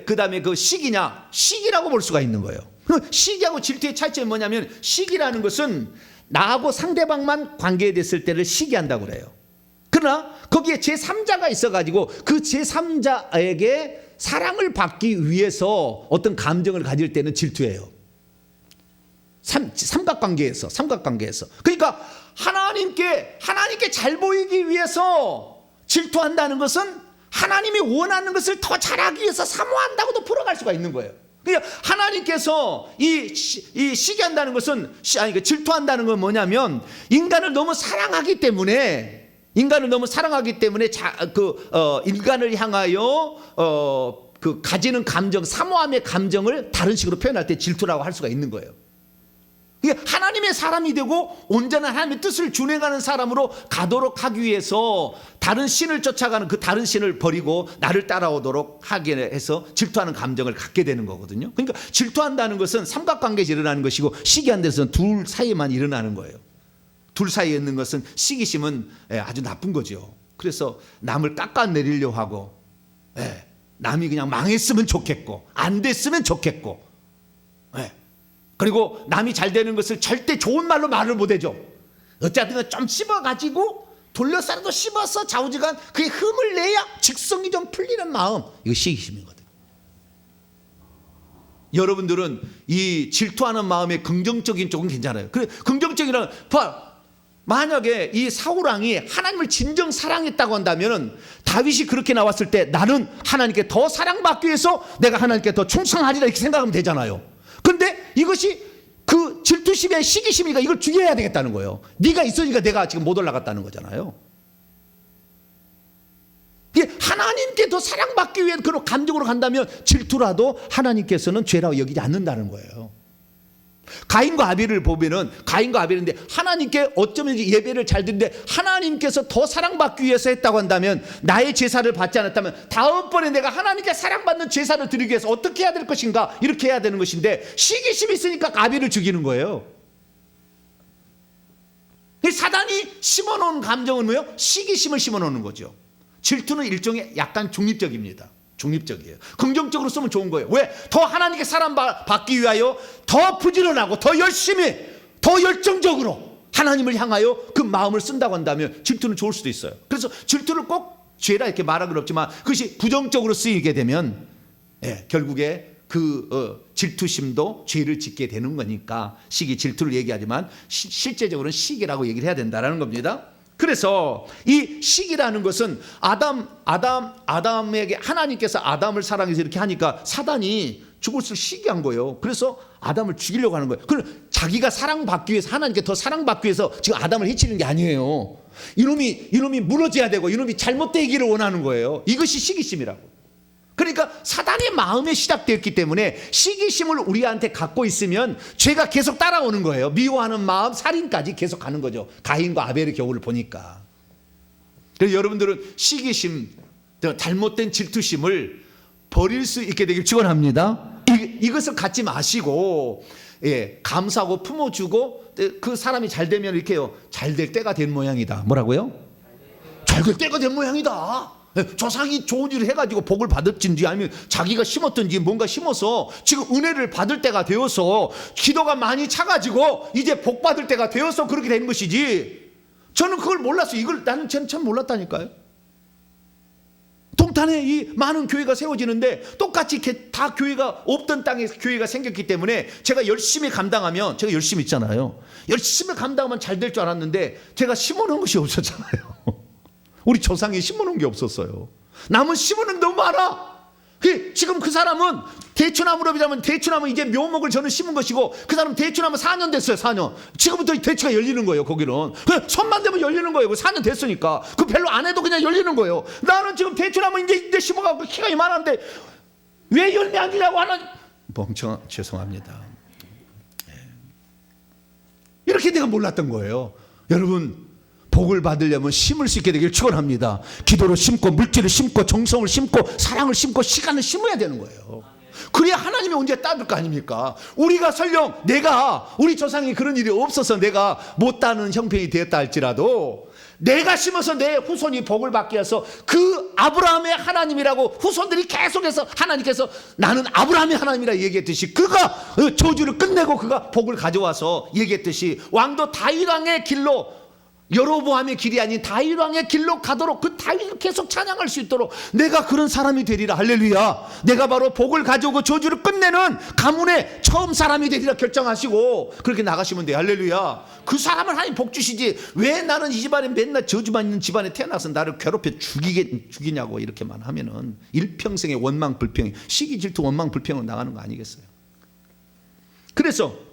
그 다음에 그 시기냐, 시기라고 볼 수가 있는 거예요. 시기하고 질투의 차이점이 뭐냐면, 시기라는 것은 나하고 상대방만 관계됐을 때를 시기한다고 그래요. 그러나 거기에 제3자가 있어가지고 그 제3자에게 사랑을 받기 위해서 어떤 감정을 가질 때는 질투예요. 삼각관계에서. 그러니까 하나님께 잘 보이기 위해서 질투한다는 것은 하나님이 원하는 것을 더 잘하기 위해서 사모한다고도 풀어갈 수가 있는 거예요. 그러니까 하나님께서 이 시기한다는 것은, 질투한다는 건 뭐냐면, 인간을 너무 사랑하기 때문에 인간을 향하여 가지는 감정, 사모함의 감정을 다른 식으로 표현할 때 질투라고 할 수가 있는 거예요. 하나님의 사람이 되고 온전한 하나님의 뜻을 준행하는 사람으로 가도록 하기 위해서 다른 신을 쫓아가는 그 다른 신을 버리고 나를 따라오도록 하게 해서 질투하는 감정을 갖게 되는 거거든요. 그러니까 질투한다는 것은 삼각관계에서 일어나는 것이고, 시기한 데서는 둘 사이에만 일어나는 거예요. 둘 사이에 있는 것은, 시기심은 아주 나쁜 거죠. 그래서 남을 깎아내리려고 하고, 남이 그냥 망했으면 좋겠고 안 됐으면 좋겠고, 그리고 남이 잘 되는 것을 절대 좋은 말로 말을 못해줘. 어쨌든 좀 씹어가지고 돌려싸라도 씹어서 좌우지간 그게 흠을 내야 직성이 좀 풀리는 마음, 이거 시기심이거든. 여러분들은 이 질투하는 마음의 긍정적인 쪽은 괜찮아요. 그래, 긍정적이라는, 만약에 이 사울왕이 하나님을 진정 사랑했다고 한다면 다윗이 그렇게 나왔을 때 나는 하나님께 더 사랑받기 위해서 내가 하나님께 더 충성하리라 이렇게 생각하면 되잖아요. 그런데 이것이 그 질투심의 시기심이니까 이걸 죽여야 되겠다는 거예요. 네가 있으니까 내가 지금 못 올라갔다는 거잖아요. 하나님께 더 사랑받기 위해 그런 감정으로 간다면 질투라도 하나님께서는 죄라고 여기지 않는다는 거예요. 가인과 아벨을 보면은, 가인과 아벨인데 하나님께 어쩌면 예배를 잘 드리는데 하나님께서 더 사랑받기 위해서 했다고 한다면, 나의 제사를 받지 않았다면 다음번에 내가 하나님께 사랑받는 제사를 드리기 위해서 어떻게 해야 될 것인가, 이렇게 해야 되는 것인데 시기심이 있으니까 아벨을 죽이는 거예요. 사단이 심어놓은 감정은 뭐예요? 시기심을 심어놓는 거죠. 질투는 일종의 약간 중립적입니다. 중립적이에요. 긍정적으로 쓰면 좋은 거예요. 왜? 더 하나님께 사랑받기 위하여 더 부지런하고 더 열심히 더 열정적으로 하나님을 향하여 그 마음을 쓴다고 한다면 질투는 좋을 수도 있어요. 그래서 질투를 꼭 죄라 이렇게 말하기는 없지만, 그것이 부정적으로 쓰이게 되면 결국에 질투심도 죄를 짓게 되는 거니까 질투를 얘기하지만 실제적으로는 시기라고 얘기를 해야 된다는 겁니다. 그래서 이 시기라는 것은 아담에게 하나님께서 아담을 사랑해서 이렇게 하니까 사단이 죽을수록 시기한 거예요. 그래서 아담을 죽이려고 하는 거예요. 그럼 자기가 사랑받기 위해서, 하나님께 더 사랑받기 위해서 지금 아담을 해치는 게 아니에요. 이놈이 무너져야 되고 이놈이 잘못되기를 원하는 거예요. 이것이 시기심이라고. 그러니까 사단의 마음에 시작되었기 때문에 시기심을 우리한테 갖고 있으면 죄가 계속 따라오는 거예요. 미워하는 마음, 살인까지 계속 가는 거죠. 가인과 아벨의 경우를 보니까. 그래서 여러분들은 시기심, 잘못된 질투심을 버릴 수 있게 되길 축원합니다. 이것을 갖지 마시고, 감사하고 품어주고, 그 사람이 잘 되면 이렇게요, 잘 될 때가 된 모양이다. 뭐라고요? 잘 될 때가 된 모양이다. 조상이 좋은 일을 해가지고 복을 받을진지, 아니면 자기가 심었든지 뭔가 심어서 지금 은혜를 받을 때가 되어서 기도가 많이 차가지고 이제 복 받을 때가 되어서 그렇게 된 것이지, 저는 그걸 몰랐어요. 저는 참 몰랐다니까요. 부탄에 이 많은 교회가 세워지는데 똑같이 이렇게 다 교회가 없던 땅에 교회가 생겼기 때문에 제가 열심히 감당하면, 제가 열심히 있잖아요. 열심히 감당하면 잘 될 줄 알았는데 제가 심어놓은 것이 없었잖아요. 우리 조상이 심어놓은 게 없었어요. 남은 심어놓은 게 너무 많아. 지금 그 사람은 대추나무로 비자면 대추나무 이제 묘목을 저는 심은 것이고 그 사람은 대추나무 4년 됐어요. 4년. 지금부터 대추가 열리는 거예요. 거기는 그냥 손만 대면 열리는 거예요. 4년 됐으니까 그 별로 안 해도 그냥 열리는 거예요. 나는 지금 대추나무 이제 심어갖고 키가 이만한데 왜 열매 안 주냐고 하는 멍청. 죄송합니다. 이렇게 내가 몰랐던 거예요. 여러분, 복을 받으려면 심을 수 있게 되길 축원합니다. 기도로 심고 물질을 심고 정성을 심고 사랑을 심고 시간을 심어야 되는 거예요. 그래야 하나님이 언제 따를 거 아닙니까? 우리가 설령 내가 우리 조상이 그런 일이 없어서 내가 못 따는 형편이 되었다 할지라도 내가 심어서 내 후손이 복을 받게 해서 그 아브라함의 하나님이라고 후손들이 계속해서 하나님께서 나는 아브라함의 하나님이라 얘기했듯이 그가 저주를 끝내고 그가 복을 가져와서 얘기했듯이 왕도 다윗 왕의 길로 여로보암의 길이 아닌 다윗 왕의 길로 가도록 그 다윗을 계속 찬양할 수 있도록 내가 그런 사람이 되리라. 할렐루야. 내가 바로 복을 가져오고 저주를 끝내는 가문의 처음 사람이 되리라 결정하시고 그렇게 나가시면 돼요. 할렐루야. 그 사람을 하나님 복 주시지 왜 나는 이 집안에 맨날 저주만 있는 집안에 태어나서 나를 괴롭혀 죽이냐고 이렇게만 하면은 일평생의 원망불평, 시기 질투 원망불평으로 나가는 거 아니겠어요? 그래서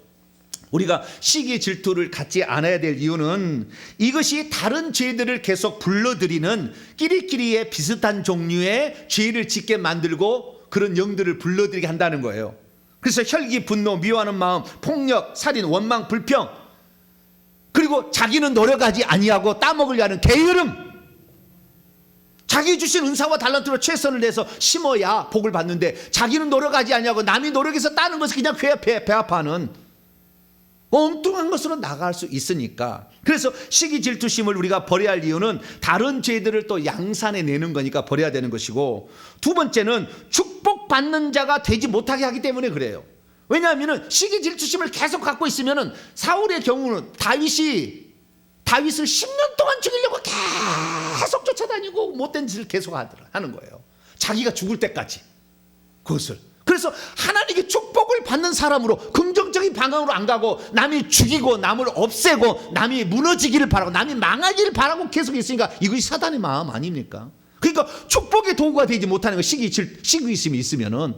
우리가 시기 질투를 갖지 않아야 될 이유는 이것이 다른 죄들을 계속 불러들이는 끼리끼리의 비슷한 종류의 죄를 짓게 만들고 그런 영들을 불러들이게 한다는 거예요. 그래서 혈기, 분노, 미워하는 마음, 폭력, 살인, 원망, 불평, 그리고 자기는 노력하지 아니하고 따먹으려 하는 게으름, 자기 주신 은사와 달란트로 최선을 내서 심어야 복을 받는데 자기는 노력하지 아니하고 남이 노력해서 따는 것을 그냥 배 아파하는 엉뚱한 것으로 나갈 수 있으니까. 그래서 시기 질투심을 우리가 버려야 할 이유는 다른 죄들을 또 양산해 내는 거니까 버려야 되는 것이고, 두 번째는 축복받는 자가 되지 못하게 하기 때문에 그래요. 왜냐하면 시기 질투심을 계속 갖고 있으면 사울의 경우는 다윗을 10년 동안 죽이려고 계속 쫓아다니고 못된 짓을 계속 하는 거예요. 자기가 죽을 때까지 그것을. 그래서 하나님께 축복을 받는 사람으로 긍정적인 방향으로 안 가고 남이 죽이고 남을 없애고 남이 무너지기를 바라고 남이 망하기를 바라고 계속 있으니까 이것이 사단의 마음 아닙니까? 그러니까 축복의 도구가 되지 못하는 거. 시기심이 있으면은,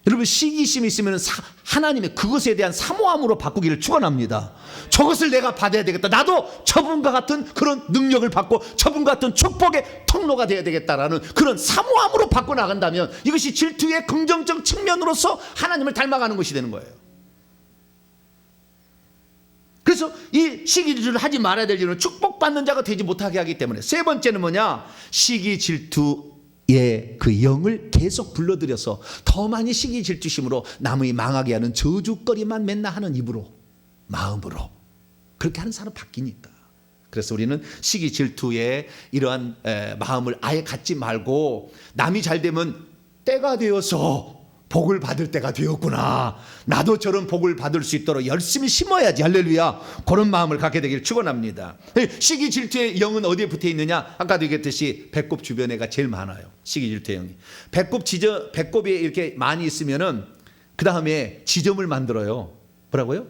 여러분, 시기심이 있으면 하나님의 그것에 대한 사모함으로 바꾸기를 축원합니다. 저것을 내가 받아야 되겠다. 나도 저분과 같은 그런 능력을 받고 저분과 같은 축복의 통로가 되어야 되겠다라는 그런 사모함으로 바꿔 나간다면 이것이 질투의 긍정적 측면으로서 하나님을 닮아가는 것이 되는 거예요. 그래서 이 시기 질투를 하지 말아야 될 이유는 축복받는 자가 되지 못하게 하기 때문에. 세 번째는 뭐냐? 시기 질투 그 영을 계속 불러들여서 더 많이 시기 질투심으로 남의 망하게 하는 저주거리만 맨날 하는 입으로, 마음으로 그렇게 하는 사람 바뀌니까. 그래서 우리는 시기 질투의 이러한 마음을 아예 갖지 말고 남이 잘 되면 때가 되어서 복을 받을 때가 되었구나, 나도 저런 복을 받을 수 있도록 열심히 심어야지, 할렐루야, 그런 마음을 갖게 되기를 축원합니다. 시기 질투의 영은 어디에 붙어 있느냐? 아까도 얘기했듯이 배꼽 주변에가 제일 많아요. 시기 질투의 영이 배꼽이 이렇게 많이 있으면은 그 다음에 지점을 만들어요. 뭐라고요?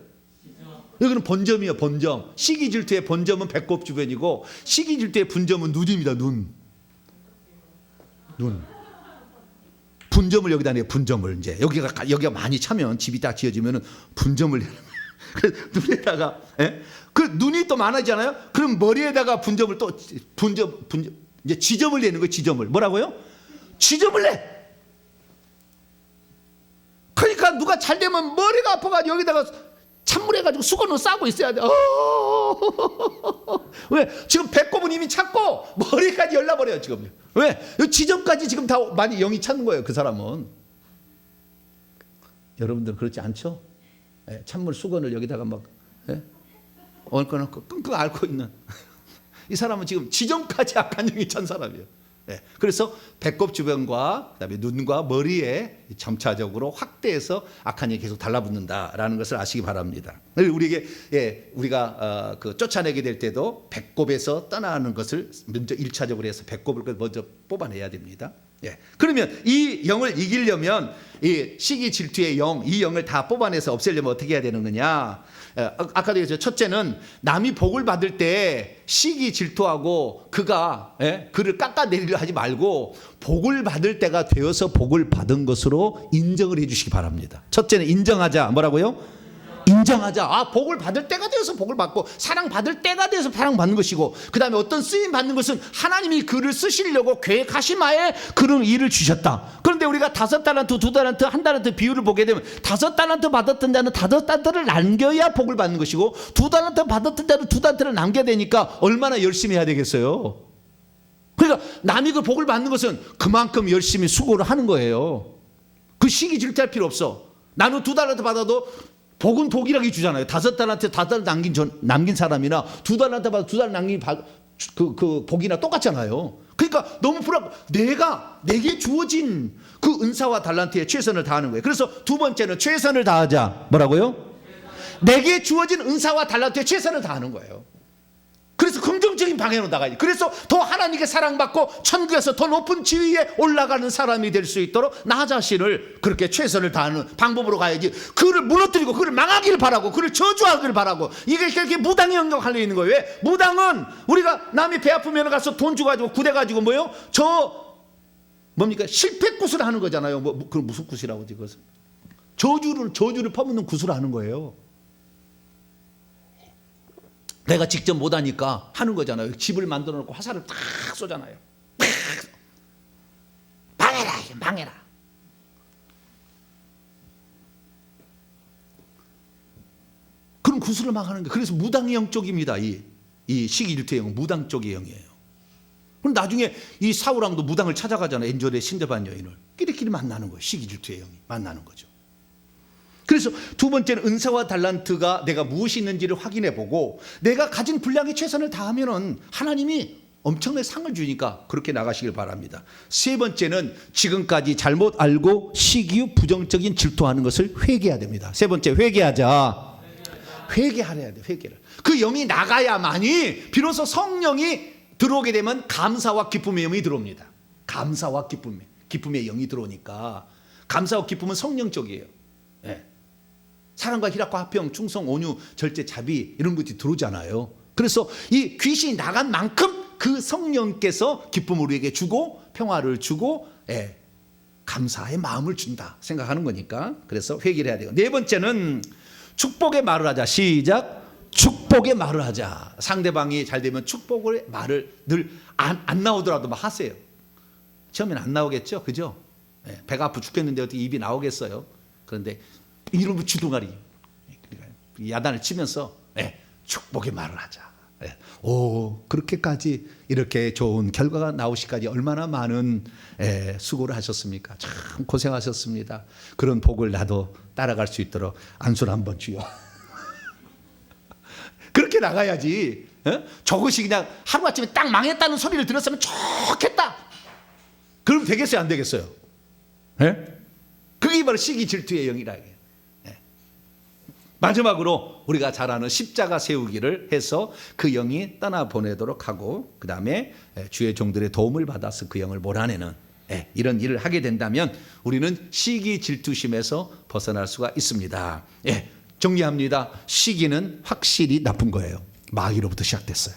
여기는 본점이에요. 본점. 시기 질투의 본점은 배꼽 주변이고 시기 질투의 분점은 눈입니다. 눈. 분점을 여기다 내요. 분점을 이제 여기가 많이 차면 집이 딱 지어지면은 분점을 내는 거예요. 그래서 눈에다가 그 눈이 또 많아지잖아요. 그럼 머리에다가 분점을 또 분점 이제 지점을 내는 거예요. 지점을. 뭐라고요? 지점을 내. 그러니까 누가 잘 되면 머리가 아파가지고 여기다가 찬물해가지고 수건으로 싸고 있어야 돼. 왜? 지금 배꼽은 이미 찼고 머리까지 열나버려요 지금. 왜? 지점까지 지금 다 많이 영이 찼는 거예요. 그 사람은. 여러분들 그렇지 않죠? 찬물 수건을 여기다가 막 얹어놓고 끙끙 앓고 있는 이 사람은 지금 지점까지 악한 영이 찬 사람이에요. 예. 그래서 배꼽 주변과 그다음에 눈과 머리에 점차적으로 확대해서 악한 영이 계속 달라붙는다라는 것을 아시기 바랍니다. 우리에게 우리가 그 쫓아내게 될 때도 배꼽에서 떠나는 것을 먼저 1차적으로 해서 배꼽을 먼저 뽑아내야 됩니다. 예. 그러면 이 영을 이기려면 이 시기 질투의 영, 이 영을 다 뽑아내서 없애려면 어떻게 해야 되는 거냐? 아까도 얘기했죠. 첫째는 남이 복을 받을 때 시기 질투하고 그가 그를 깎아내리려 하지 말고 복을 받을 때가 되어서 복을 받은 것으로 인정을 해 주시기 바랍니다. 첫째는 인정하자. 뭐라고요? 인정하자. 아, 복을 받을 때가 되어서 복을 받고 사랑 받을 때가 되어서 사랑 받는 것이고, 그 다음에 어떤 쓰임 받는 것은 하나님이 그를 쓰시려고 계획하시마에 그런 일을 주셨다. 그런데 우리가 5달란트, 2달란트, 1달란트 비율을 보게 되면 5달란트 받았던 자는 5달란트를 남겨야 복을 받는 것이고, 2달란트 받았던 자는 2달란트를 남겨야 되니까 얼마나 열심히 해야 되겠어요. 그러니까 남이 그 복을 받는 것은 그만큼 열심히 수고를 하는 거예요. 그 시기 질투할 필요 없어. 나는 2달란트 받아도 복은 복이라고 주잖아요. 5달란트 5달 남긴 사람이나 2달란트 받아 2달 남긴 그 복이나 똑같잖아요. 그러니까 너무 내게 주어진 그 은사와 달란트에 최선을 다하는 거예요. 그래서 두 번째는 최선을 다하자. 뭐라고요? 내게 주어진 은사와 달란트에 최선을 다하는 거예요. 그래서 긍정적인 방향으로 나가야지. 그래서 더 하나님께 사랑받고 천국에서 더 높은 지위에 올라가는 사람이 될 수 있도록 나 자신을 그렇게 최선을 다하는 방법으로 가야지. 그를 무너뜨리고 그를 망하기를 바라고 그를 저주하기를 바라고, 이게 그렇게 무당의 영역 할려 있는 거예요. 왜? 무당은 우리가 남이 배 아프면 가서 돈 주가지고 구대 가지고 뭐요? 뭡니까? 실패 구슬을 하는 거잖아요. 그건 무슨 구슬이라고 하지? 그것은 저주를 퍼붓는 구슬을 하는 거예요. 내가 직접 못하니까 하는 거잖아요. 집을 만들어 놓고 화살을 딱 쏘잖아요. 망해라, 망해라. 그런 구슬을 막 하는 거예요. 그래서 무당의 영 쪽입니다. 이 시기 질투의 영은 무당 쪽의 영이에요. 그럼 나중에 이 사울왕도 무당을 찾아가잖아요. 엔젤의 신접한 여인을 끼리끼리 만나는 거예요. 시기 질투의 영이 만나는 거죠. 그래서 두 번째는 은사와 달란트가 내가 무엇이 있는지를 확인해 보고, 내가 가진 분량에 최선을 다하면은 하나님이 엄청난 상을 주니까 그렇게 나가시길 바랍니다. 세 번째는 지금까지 잘못 알고 시기 후 부정적인 질투하는 것을 회개해야 됩니다. 세 번째, 회개하자. 회개하래야 돼. 회개를. 그 영이 나가야만이 비로소 성령이 들어오게 되면 감사와 기쁨의 영이 들어옵니다. 감사와 기쁨의 영이 들어오니까, 감사와 기쁨은 성령 쪽이에요. 네. 사랑과 희락과 화평, 충성, 온유, 절제, 자비 이런 것들이 들어오잖아요. 그래서 이 귀신이 나간 만큼 그 성령께서 기쁨을 우리에게 주고 평화를 주고 감사의 마음을 준다 생각하는 거니까, 그래서 회개를 해야 돼요. 네 번째는 축복의 말을 하자. 시작. 축복의 말을 하자. 상대방이 잘 되면 축복의 말을 늘 안 나오더라도 막 하세요. 처음엔 안 나오겠죠, 그죠? 배가 아프 죽겠는데 어떻게 입이 나오겠어요? 그런데 이러면 주둥아리 야단을 치면서 축복의 말을 하자. 그렇게까지 이렇게 좋은 결과가 나오시기까지 얼마나 많은 수고를 하셨습니까? 참 고생하셨습니다. 그런 복을 나도 따라갈 수 있도록 안수를 한번 주여. 그렇게 나가야지. 저것이 그냥 하루아침에 딱 망했다는 소리를 들었으면 좋겠다. 그럼 되겠어요, 안 되겠어요? 그게 바로 시기 질투의 영이라. 마지막으로 우리가 잘 아는 십자가 세우기를 해서 그 영이 떠나보내도록 하고, 그 다음에 주의 종들의 도움을 받아서 그 영을 몰아내는 이런 일을 하게 된다면 우리는 시기 질투심에서 벗어날 수가 있습니다. 정리합니다. 시기는 확실히 나쁜 거예요. 마귀로부터 시작됐어요.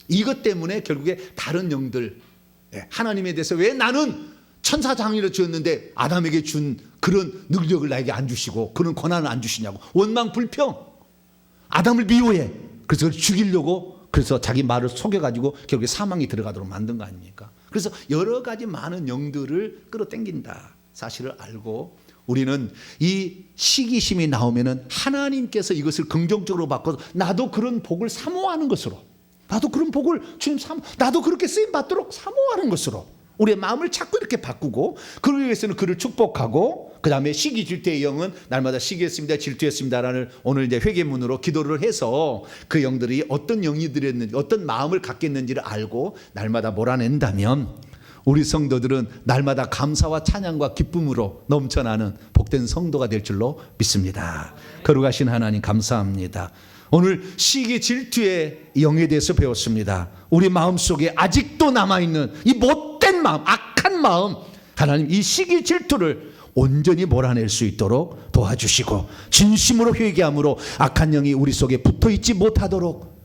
이것 때문에 결국에 다른 영들, 하나님에 대해서 왜 나는 천사장이를 주었는데 아담에게 준 그런 능력을 나에게 안 주시고 그런 권한을 안 주시냐고, 원망 불평, 아담을 미워해. 그래서 그걸 죽이려고, 그래서 자기 말을 속여가지고 결국에 사망이 들어가도록 만든 거 아닙니까? 그래서 여러 가지 많은 영들을 끌어당긴다 사실을 알고, 우리는 이 시기심이 나오면은 하나님께서 이것을 긍정적으로 바꿔서 나도 그런 복을 사모하는 것으로, 나도 그런 복을 주님 나도 그렇게 쓰임 받도록 사모하는 것으로 우리의 마음을 자꾸 이렇게 바꾸고, 그러기 위해서는 그를 축복하고 그 다음에 시기 질투의 영은 날마다 시기했습니다, 질투했습니다라는 오늘 이제 회개문으로 기도를 해서 그 영들이 어떤 영이 들었는지, 어떤 마음을 갖겠는지를 알고 날마다 몰아낸다면 우리 성도들은 날마다 감사와 찬양과 기쁨으로 넘쳐나는 복된 성도가 될 줄로 믿습니다. 거룩하신 하나님 감사합니다. 오늘 시기 질투의 영에 대해서 배웠습니다. 우리 마음속에 아직도 남아있는 이 못된 마음, 악한 마음, 하나님 이 시기 질투를 온전히 몰아낼 수 있도록 도와주시고 진심으로 회개함으로 악한 영이 우리 속에 붙어있지 못하도록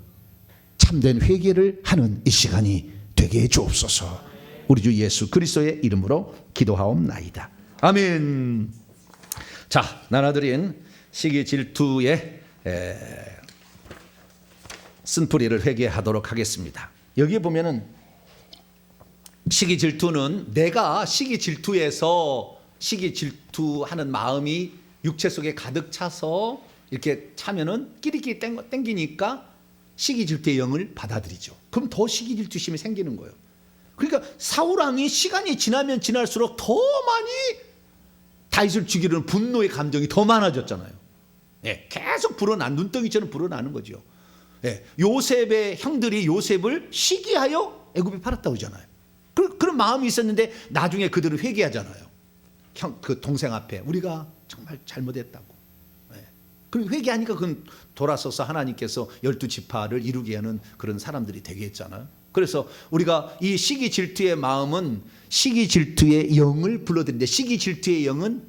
참된 회개를 하는 이 시간이 되게 해 주옵소서. 우리 주 예수 그리스도의 이름으로 기도하옵나이다. 아멘. 자, 나눠드린 시기 질투의 쓴뿌리를 회개하도록 하겠습니다. 여기 보면은 시기 질투는 내가 시기 질투하는 마음이 육체 속에 가득 차서 이렇게 차면은 끼리끼리 땡기니까 시기 질투의 영을 받아들이죠. 그럼 더 시기 질투심이 생기는 거예요. 그러니까 사울왕이 시간이 지나면 지날수록 더 많이 다윗을 죽이려는 분노의 감정이 더 많아졌잖아요. 예, 계속 불어난 눈덩이처럼 불어나는 거죠. 예, 요셉의 형들이 요셉을 시기하여 애굽에 팔았다고 하잖아요. 그런 마음이 있었는데 나중에 그들은 회개하잖아요. 그 동생 앞에 우리가 정말 잘못했다고. 예. 그리고 회개하니까 그건 돌아서서 하나님께서 12지파를 이루게 하는 그런 사람들이 되게 했잖아요. 그래서 우리가 이 시기 질투의 마음은 시기 질투의 영을 불러들이는데 시기 질투의 영은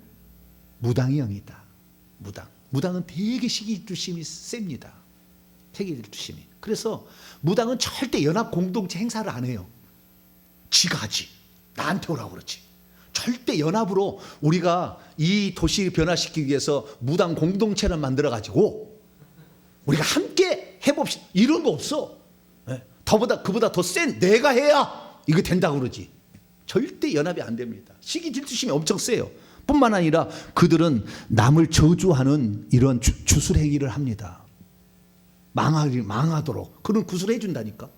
무당의 영이다. 무당은 되게 시기 질투심이 셉니다. 시기 질투심이. 그래서 무당은 절대 연합 공동체 행사를 안 해요. 지가 하지. 나한테 오라고 그렇지. 절대 연합으로 우리가 이 도시를 변화시키기 위해서 무당 공동체를 만들어 가지고 우리가 함께 해봅시다. 이런 거 없어. 그보다 더 센 내가 해야 이거 된다고 그러지. 절대 연합이 안 됩니다. 시기 질투심이 엄청 세요. 뿐만 아니라 그들은 남을 저주하는 이런 주술 행위를 합니다. 망하도록 그런 구슬을 해준다니까.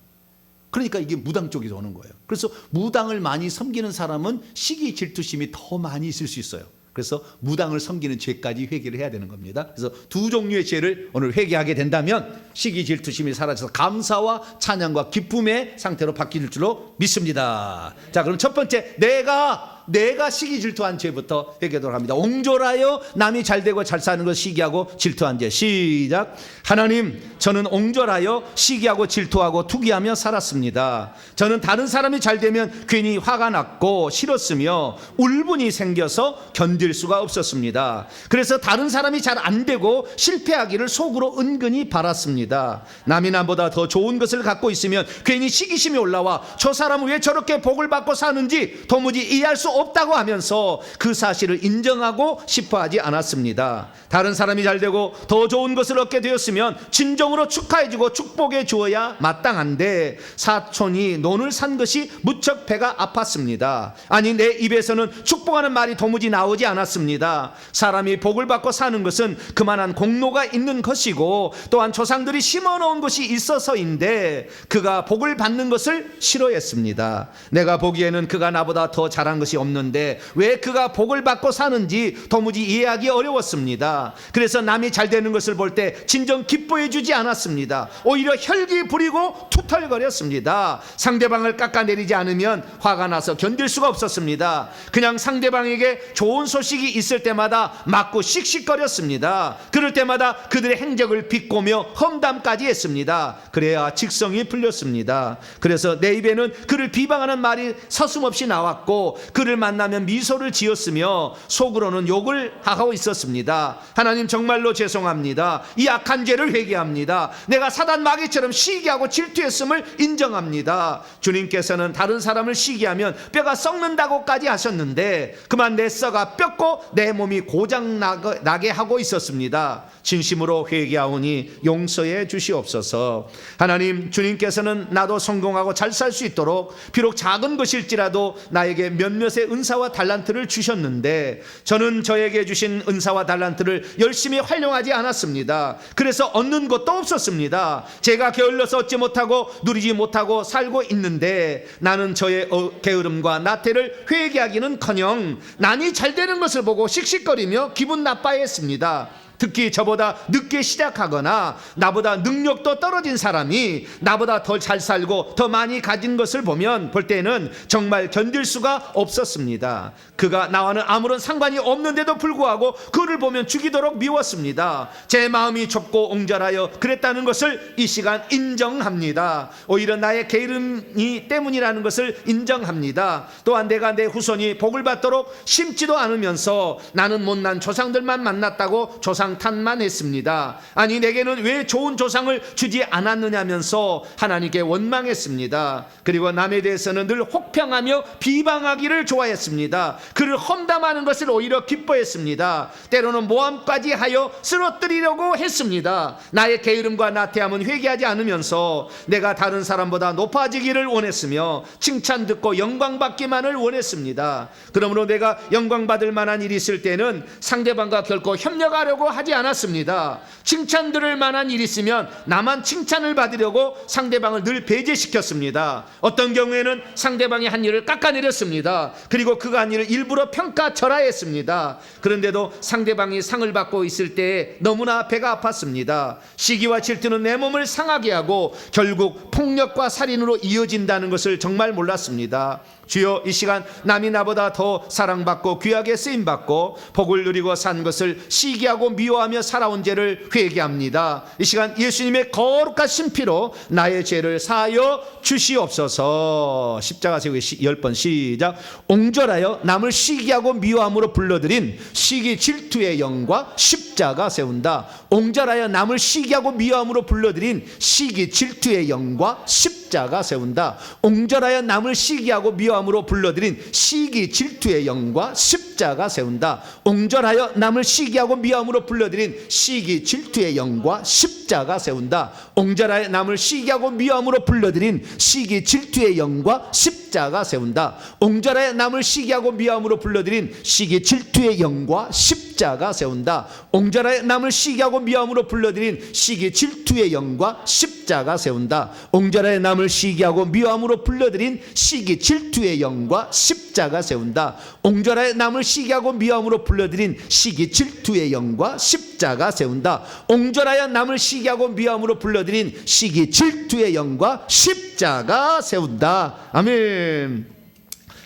그러니까 이게 무당 쪽에서 오는 거예요. 그래서 무당을 많이 섬기는 사람은 시기 질투심이 더 많이 있을 수 있어요. 그래서 무당을 섬기는 죄까지 회개를 해야 되는 겁니다. 그래서 두 종류의 죄를 오늘 회개하게 된다면 시기 질투심이 사라져서 감사와 찬양과 기쁨의 상태로 바뀔 줄로 믿습니다. 자, 그럼 첫 번째 내가 시기 질투한 죄부터 회개하도록 합니다. 옹졸하여 남이 잘되고 잘 사는 것 시기하고 질투한 죄. 시작. 하나님, 저는 옹졸하여 시기하고 질투하고 투기하며 살았습니다. 저는 다른 사람이 잘되면 괜히 화가 났고 싫었으며 울분이 생겨서 견딜 수가 없었습니다. 그래서 다른 사람이 잘 안 되고 실패하기를 속으로 은근히 바랐습니다. 남이 나보다 더 좋은 것을 갖고 있으면 괜히 시기심이 올라와 저 사람은 왜 저렇게 복을 받고 사는지 도무지 이해할 수 없다고 하면서 그 사실을 인정하고 싶어 하지 않았습니다. 다른 사람이 잘되고 더 좋은 것을 얻게 되었으면 진정으로 축하해주고 축복해 주어야 마땅한데 사촌이 논을 산 것이 무척 배가 아팠습니다. 아니, 내 입에서는 축복하는 말이 도무지 나오지 않았습니다. 사람이 복을 받고 사는 것은 그만한 공로가 있는 것이고 또한 조상들이 심어놓은 것이 있어서인데 그가 복을 받는 것을 싫어했습니다. 내가 보기에는 그가 나보다 더 잘한 것이 없는데 왜 그가 복을 받고 사는지 도무지 이해하기 어려웠습니다. 그래서 남이 잘 되는 것을 볼 때 진정 기뻐해 주지 않았습니다. 오히려 혈기 부리고 투덜거렸습니다. 상대방을 깎아내리지 않으면 화가 나서 견딜 수가 없었습니다. 그냥 상대방에게 좋은 소식이 있을 때마다 맞고 씩씩거렸습니다. 그럴 때마다 그들의 행적을 비꼬며 험담까지 했습니다. 그래야 직성이 풀렸습니다. 그래서 내 입에는 그를 비방하는 말이 서슴없이 나왔고 그를 만나면 미소를 지었으며 속으로는 욕을 하고 있었습니다. 하나님, 정말로 죄송합니다. 이 악한 죄를 회개합니다. 내가 사단 마귀처럼 시기하고 질투했음을 인정합니다. 주님께서는 다른 사람을 시기하면 뼈가 썩는다고까지 하셨는데 그만 내 뼈가 뼈고 내 몸이 고장 나게 하고 있었습니다. 진심으로 회개하오니 용서해 주시옵소서. 하나님, 주님께서는 나도 성공하고 잘 살 수 있도록 비록 작은 것일지라도 나에게 몇몇의 은사와 달란트를 주셨는데 저는 저에게 주신 은사와 달란트를 열심히 활용하지 않았습니다. 그래서 얻는 것도 없었습니다. 제가 게을러서 얻지 못하고 누리지 못하고 살고 있는데 나는 저의 게으름과 나태를 회개하기는커녕 남이 잘 되는 것을 보고 씩씩거리며 기분 나빠했습니다. 특히 저보다 늦게 시작하거나 나보다 능력도 떨어진 사람이 나보다 더 잘 살고 더 많이 가진 것을 볼 때는 정말 견딜 수가 없었습니다. 그가 나와는 아무런 상관이 없는데도 불구하고 그를 보면 죽이도록 미웠습니다. 제 마음이 좁고 옹졸하여 그랬다는 것을 이 시간 인정합니다. 오히려 나의 게으름이 때문이라는 것을 인정합니다. 또한 내가 내 후손이 복을 받도록 심지도 않으면서 나는 못난 조상들만 만났다고 조상탄만 했습니다. 아니, 내게는 왜 좋은 조상을 주지 않았느냐면서 하나님께 원망했습니다. 그리고 남에 대해서는 늘 혹평하며 비방하기를 좋아했습니다. 그를 험담하는 것을 오히려 기뻐했습니다. 때로는 모함까지 하여 쓰러뜨리려고 했습니다. 나의 게으름과 나태함은 회개하지 않으면서 내가 다른 사람보다 높아지기를 원했으며 칭찬 듣고 영광받기만을 원했습니다. 그러므로 내가 영광받을 만한 일이 있을 때는 상대방과 결코 협력하려고 하지 않았습니다. 칭찬 들을 만한 일이 있으면 나만 칭찬을 받으려고 상대방을 늘 배제시켰습니다. 어떤 경우에는 상대방이 한 일을 깎아내렸습니다. 그리고 그가 한 일을 일부러 평가절하했습니다. 그런데도 상대방이 상을 받고 있을 때에 너무나 배가 아팠습니다. 시기와 질투는 내 몸을 상하게 하고 결국 폭력과 살인으로 이어진다는 것을 정말 몰랐습니다. 주여, 이 시간 남이 나보다 더 사랑받고 귀하게 쓰임받고 복을 누리고 산 것을 시기하고 미워하며 살아온 죄를 회개합니다. 이 시간 예수님의 거룩하신 피로 나의 죄를 사하여 주시옵소서. 십자가 세우기 10번 시작. 옹졸하여 남을 시기하고 미워함으로 불러들인 시기 질투의 영과 십자가 세운다. 옹졸하여 남을 시기하고 미워함으로 불러들인 시기 질투의 영과 십자가 세운다. 옹졸하여 남을 시기하고 미워함으로 불러들인 시기 질투의 영과 십자가 세운다. 옹졸하여 남을 시기하고 미워함으로 불러들인 시기 질투의 영과 십자가 세운다. 옹졸하여 남을 시기하고 미워함으로 불러들인 시기 질투의 영과 십자가 세운다. 옹졸하여 남을 시기하고 미워함으로 불러들인 시기 질투의 영과 십자가 세운다. 옹졸하여 남을 시기하고 미워함으로 불러들인 시기 질투의 영과 십자가 세운다. 옹졸하여 남을 시기하고 미워함으로 불러들인 시기 질투의 영과 십자가 세운다. 옹졸하여 남을 시기하고 미워함으로 불러들인 시기 질투의 영과 십자가 세운다. 옹졸하여 남을 시기하고 미워함으로 불러들인 시기 질투의 영과 십자가 세운다. 아멘.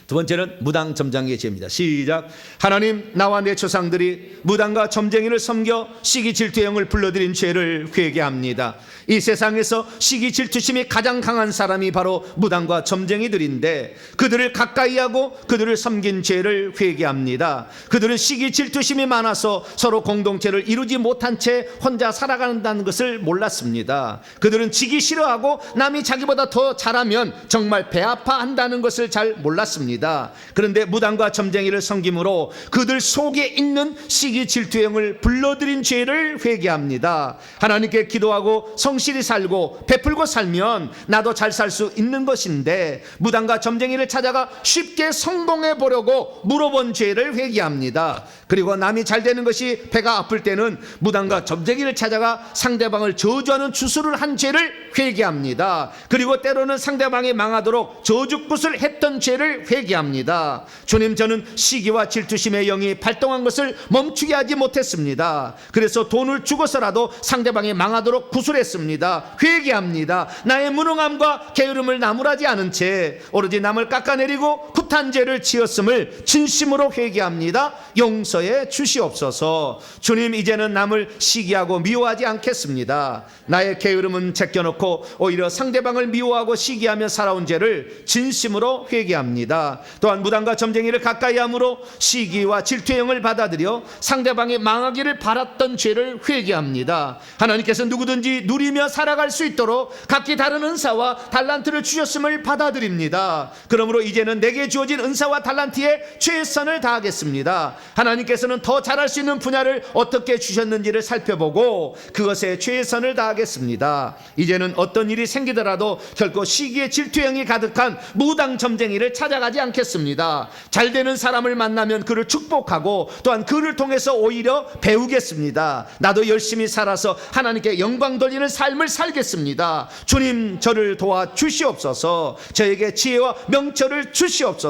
두 번째는 무당 점쟁이의 죄입니다. 시작. 하나님, 나와 내 조상들이 무당과 점쟁이를 섬겨 시기 질투의 영을 불러들인 죄를 회개합니다. 이 세상에서 시기 질투심이 가장 강한 사람이 바로 무당과 점쟁이들인데 그들을 가까이 하고 그들을 섬긴 죄를 회개합니다. 그들은 시기 질투심이 많아서 서로 공동체를 이루지 못한 채 혼자 살아간다는 것을 몰랐습니다. 그들은 지기 싫어하고 남이 자기보다 더 잘하면 정말 배 아파한다는 것을 잘 몰랐습니다. 그런데 무당과 점쟁이를 섬김으로 그들 속에 있는 시기 질투의 영을 불러들인 죄를 회개합니다. 하나님께 기도하고 성실히 살고 베풀고 살면 나도 잘 살 수 있는 것인데 무당과 점쟁이를 찾아가 쉽게 성공해 보려고 물어본 죄를 회개합니다. 그리고 남이 잘 되는 것이 배가 아플 때는 무당과 점쟁이를 찾아가 상대방을 저주하는 주술을 한 죄를 회개합니다. 그리고 때로는 상대방이 망하도록 저주굿을 했던 죄를 회개합니다. 주님, 저는 시기와 질투심의 영이 발동한 것을 멈추게 하지 못했습니다. 그래서 돈을 주고서라도 상대방이 망하도록 구술했습니다. 회개합니다. 나의 무능함과 게으름을 나무라지 않은 채 오로지 남을 깎아내리고 굿한 죄를 지었음을 진심으로 회개합니다. 용서해 주시옵소서. 주님, 이제는 남을 시기하고 미워하지 않겠습니다. 나의 게으름은 제껴놓고 오히려 상대방을 미워하고 시기하며 살아온 죄를 진심으로 회개합니다. 또한 무당과 점쟁이를 가까이 함으로 시기와 질투의 영을 받아들여 상대방이 망하기를 바랐던 죄를 회개합니다. 하나님께서 누구든지 누리며 살아갈 수 있도록 각기 다른 은사와 달란트를 주셨음을 받아들입니다. 그러므로 이제는 내게 주어진 은사와 달란트에 최선을 다하겠습니다. 하나님께서는 더 잘할 수 있는 분야를 어떻게 주셨는지를 살펴보고 그것에 최선을 다하겠습니다. 이제는 어떤 일이 생기더라도 결코 시기의 질투의 영이 가득한 무당 점쟁이를 찾아가지 않겠습니다. 잘 되는 사람을 만나면 그를 축복하고 또한 그를 통해서 오히려 배우겠습니다. 나도 열심히 살아서 하나님께 영광 돌리는 삶을 살겠습니다. 주님, 저를 도와 주시옵소서. 저에게 지혜와 명철을 주시옵소서.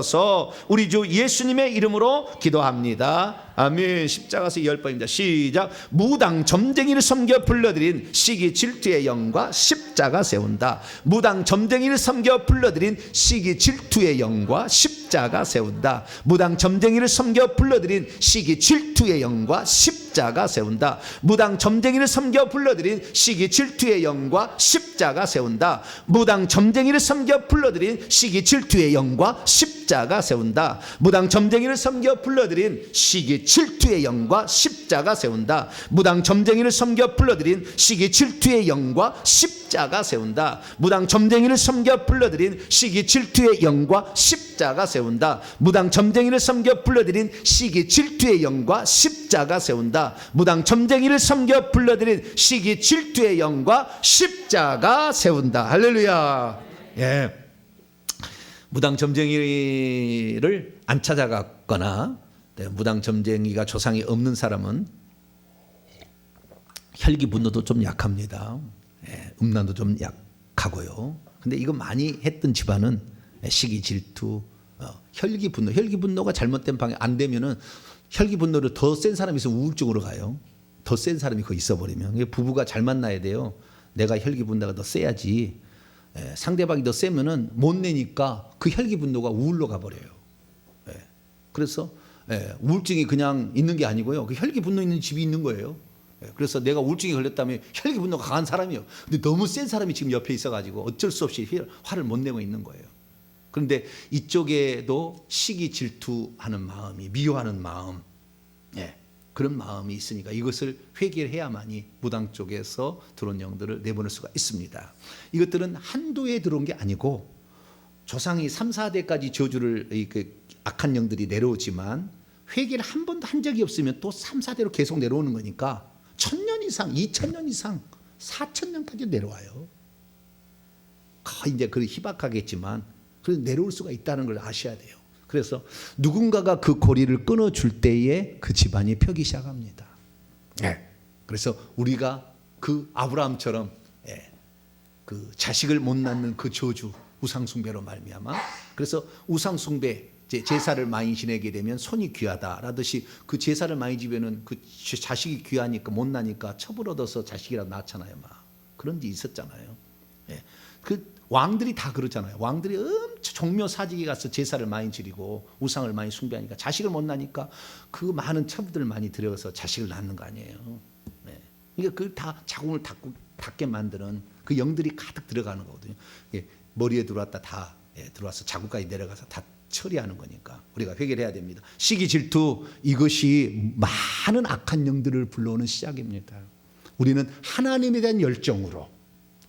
우리 주 예수님의 이름으로 기도합니다. 아멘. 십자가서 10번입니다. 시작. 무당 점쟁이를 섬겨 불러들인 시기 질투의 영과 십자가 세운다. 무당 점쟁이를 섬겨 불러들인 시기 질투의 영과 십자가 세운다. 무당 점쟁이를 섬겨 불러들인 시기 질투의 영과 십자가 세운다. 무당 점쟁이를 섬겨 불러들인 시기 질투의 영과 십자가 세운다. 무당 점쟁이를 섬겨 불러들인 시기 질투의 영과 십자가 세운다. 무당 점쟁이를 섬겨 불러들인 시기 질투의 영과 십자가 세운다. 무당 점쟁이를 섬겨 불러들인 시기 질투의 영과 십자가 세운다. 무당 점쟁이를 섬겨 불러들인 시기 질투의 영과 십자가 세운다. 무당 점쟁이를 섬겨 불러들인 시기 질투의 영과 십자가 세운다. 무당 점쟁이를 섬겨 불러들인 시기 질투의 영과 십자가 세운다. 할렐루야. 예. 무당 점쟁이를 안 찾아갔거나 무당 점쟁이가 조상이 없는 사람은 혈기 분노도 좀 약합니다. 음란도 좀 약하고요. 근데 이거 많이 했던 집안은 시기 질투, 혈기 분노, 혈기 분노가 잘못된 방에 안 되면은 혈기 분노를 더 센 사람이 있으면 우울증으로 가요. 더 센 사람이 거기 있어버리면. 부부가 잘 만나야 돼요. 내가 혈기 분노가 더 세야지. 상대방이 더 세면은 못 내니까 그 혈기 분노가 우울로 가버려요. 그래서 우울증이 그냥 있는 게 아니고요. 그 혈기 분노 있는 집이 있는 거예요. 그래서 내가 우울증에 걸렸다면 혈기 분노가 강한 사람이에요. 근데 너무 센 사람이 지금 옆에 있어가지고 어쩔 수 없이 화를 못 내고 있는 거예요. 그런데 이쪽에도 시기 질투하는 마음이, 미워하는 마음, 그런 마음이 있으니까 이것을 회개해야만이 무당 쪽에서 들어온 영들을 내보낼 수가 있습니다. 이것들은 한도에 들어온 게 아니고 조상이 3, 4대까지 저주를 악한 영들이 내려오지만 회개를 한 번도 한 적이 없으면 또 3, 4대로 계속 내려오는 거니까 1000년 이상, 2000년 이상, 4000년까지 내려와요. 이제 그게 희박하겠지만 그래도 내려올 수가 있다는 걸 아셔야 돼요. 그래서 누군가가 그 고리를 끊어줄 때에 그 집안이 펴기 시작합니다. 그래서 우리가 그 아브라함처럼 그 자식을 못 낳는 그 저주, 우상숭배로 말미암아, 그래서 우상숭배 제사를 많이 지내게 되면 손이 귀하다라듯이 그 제사를 많이 지면은 그 자식이 귀하니까 못 나니까 첩을 얻어서 자식이라도 낳잖아요. 막 그런 게 있었잖아요. 그 왕들이 다 그러잖아요. 왕들이 엄청 종묘 사직에 가서 제사를 많이 지리고 우상을 많이 숭배하니까 자식을 못 낳으니까 그 많은 첩들을 많이 들여서 자식을 낳는 거 아니에요. 그러니까 그 다 자궁을 닫게 만드는 그 영들이 가득 들어가는 거거든요. 머리에 들어왔다 다 들어와서 자궁까지 내려가서 다 처리하는 거니까 우리가 회개를 해야 됩니다. 시기 질투, 이것이 많은 악한 영들을 불러오는 시작입니다. 우리는 하나님에 대한 열정으로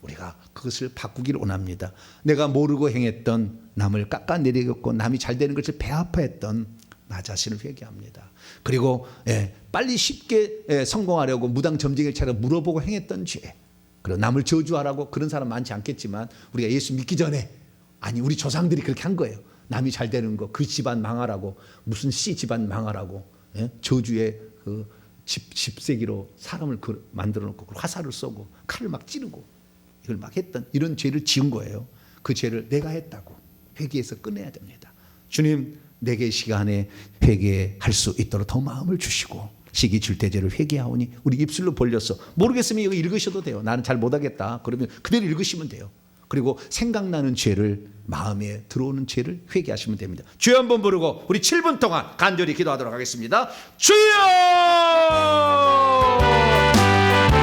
우리가 그것을 바꾸기를 원합니다. 내가 모르고 행했던, 남을 깎아내리겠고 남이 잘 되는 것을 배아파했던 나 자신을 회개합니다. 그리고 빨리 쉽게 성공하려고 무당 점쟁이를 찾아 물어보고 행했던 죄, 그리고 남을 저주하라고, 그런 사람 많지 않겠지만 우리가 예수 믿기 전에, 아니 우리 조상들이 그렇게 한 거예요. 남이 잘 되는 거, 그 집안 망하라고, 무슨 씨 집안 망하라고, 저주의 그 집세기로 사람을 만들어 놓고 화살을 쏘고 칼을 막 찌르고 이걸 막 했던 이런 죄를 지은 거예요. 그 죄를 내가 했다고 회개해서 끝내야 됩니다. 주님, 내게 시간에 회개할 수 있도록 더 마음을 주시고, 시기 질투죄를 회개하오니, 우리 입술로 벌려서 모르겠으면 이거 읽으셔도 돼요. 나는 잘 못하겠다 그러면 그대로 읽으시면 돼요. 그리고 생각나는 죄를, 마음에 들어오는 죄를 회개하시면 됩니다. 주여 한번 부르고 우리 7분 동안 간절히 기도하도록 하겠습니다. 주여!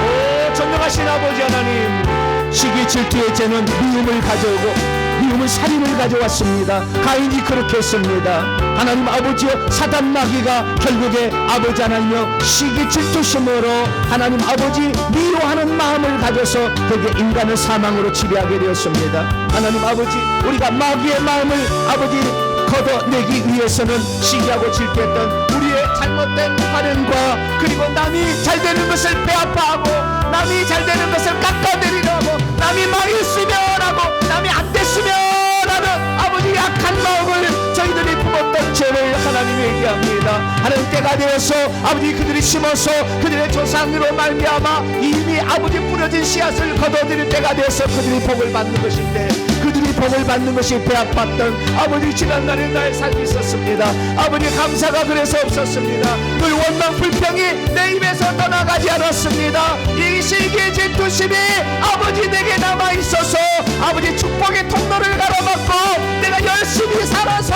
오, 전능하신 아버지 하나님, 시기 질투의 죄는 미움을 가져오고 미움은 살인을 가져왔습니다. 가인이 그렇게 했습니다. 하나님 아버지여, 사단 마귀가 결국에 아버지 하나님여 시기 질투심으로 하나님 아버지 미워하는 마음을 가져서 결국에 인간을 사망으로 지배하게 되었습니다. 하나님 아버지, 우리가 마귀의 마음을 아버지 걷어내기 위해서는 시기하고 질투했던 우리의 잘못된 발언과 그리고 남이 잘 되는 것을 배아파하고 남이 잘 되는 것을 깎아내리려고 남이 망했으면 하고 남이 안 됐으면 하는 아버지 약한 마음을 저희들이 품었던 죄를 하나님이 얘기합니다. 하나님 때가 되어서 아버지 그들이 심어서 그들의 조상으로 말미암아 이미 아버지 뿌려진 씨앗을 거둬들일 때가 되어서 그들이 복을 받는 것인데 그들이 복을 받는 것이 배아팠던 아버지 지난날에 나의 삶이 있었습니다. 아버지 감사가 그래서 없었습니다. 그 원망 불평이 내 입에서 떠나가지 않았습니다. 이 시기의 질투심이 아버지 내게 남아있어서 아버지 축복의 통로를 가로막고 내가 열심히 살아서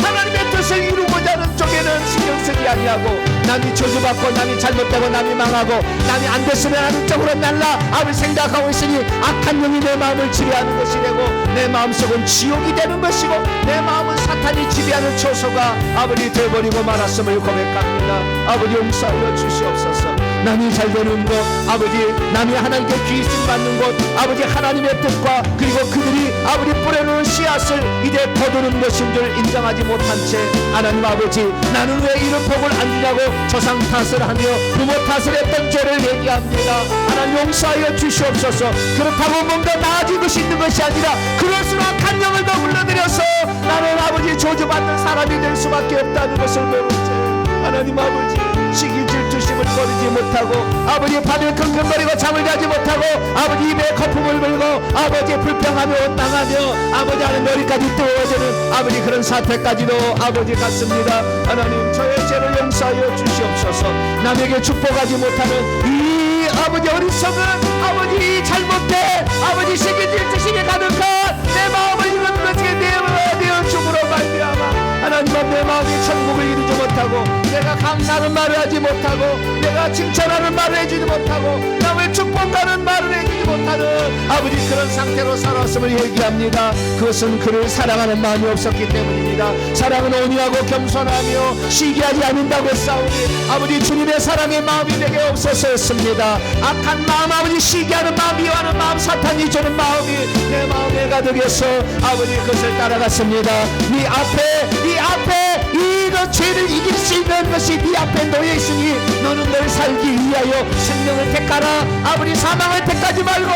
하나님의 뜻을 이루고자 하는 쪽에는 신경 쓰지 아니하고 남이 저주받고 남이 잘못되고 남이 망하고 남이 안 됐으면 하는 쪽으로 날라 아버지 생각하고 있으니 악한 영이 내 마음을 지배하는 것이 되고 내 마음속은 지옥이 되는 것이고 내 마음은 사탄이 지배하는 초소가 아버지 되어버리고 말았음을 고백합니다. 아버지 용서하여 주시옵소서. 남이 잘 되는 것 아버지 남이 하나님께 귀신 받는 것 아버지 하나님의 뜻과 그리고 그들이 아버지 뿌려놓은 씨앗을 이제 거두는 것인 줄 인정하지 못한 채 하나님 아버지 나는 왜 이런 복을 안 주냐고 조상 탓을 하며 부모 탓을 했던 죄를 얘기합니다. 하나님 용서하여 주시옵소서. 그렇다고 뭔가 나아질 것이 있는 것이 아니라 그럴수록 악한 영을 더 불러들여서 나는 아버지 저주받는 사람이 될 수밖에 없다는 것을 모른 채 하나님 아버지 시기 질투심을 버리지 못하고 아버지 밤에 킁킁거리고 잠을 자지 못하고 아버지 입에 거품을 불고 아버지 불평하며 원망하며 아버지 하는 머리까지 뜨거워지는 아버지 그런 사태까지도 아버지 같습니다. 하나님 저의 죄를 용서하여 주시옵소서. 남에게 축복하지 못하는 이 아버지 어리석은 아버지 잘못된 아버지 시기 질투심이 가득한 내 마음을 이루는 것에 내어 죽으로 말미암아 하나님과 내 마음이 천국을 이루지 못하고 내가 감사하는 말을 하지 못하고 내가 칭찬하는 말을 해주지 못하고 남을 축복하는 말을 해주지 못하는 아버지 그런 상태로 살았음을 얘기합니다. 그것은 그를 사랑하는 마음이 없었기 때문입니다. 사랑은 온유하고 겸손하며 시기하지 않는다고 했사오니 아버지 주님의 사랑의 마음이 내게 없어서였습니다. 악한 마음 아버지 시기하는 마음 미워하는 마음 사탄이 주는 마음이 내 마음에 가득해서 아버지 그것을 따라갔습니다. 네 앞에 이거 죄를 이길 수 있는 것이 네 앞에 놓여 있으니 너는 널 살기 위하여 생명을 택하라. 아버지 사망을 택하지 말고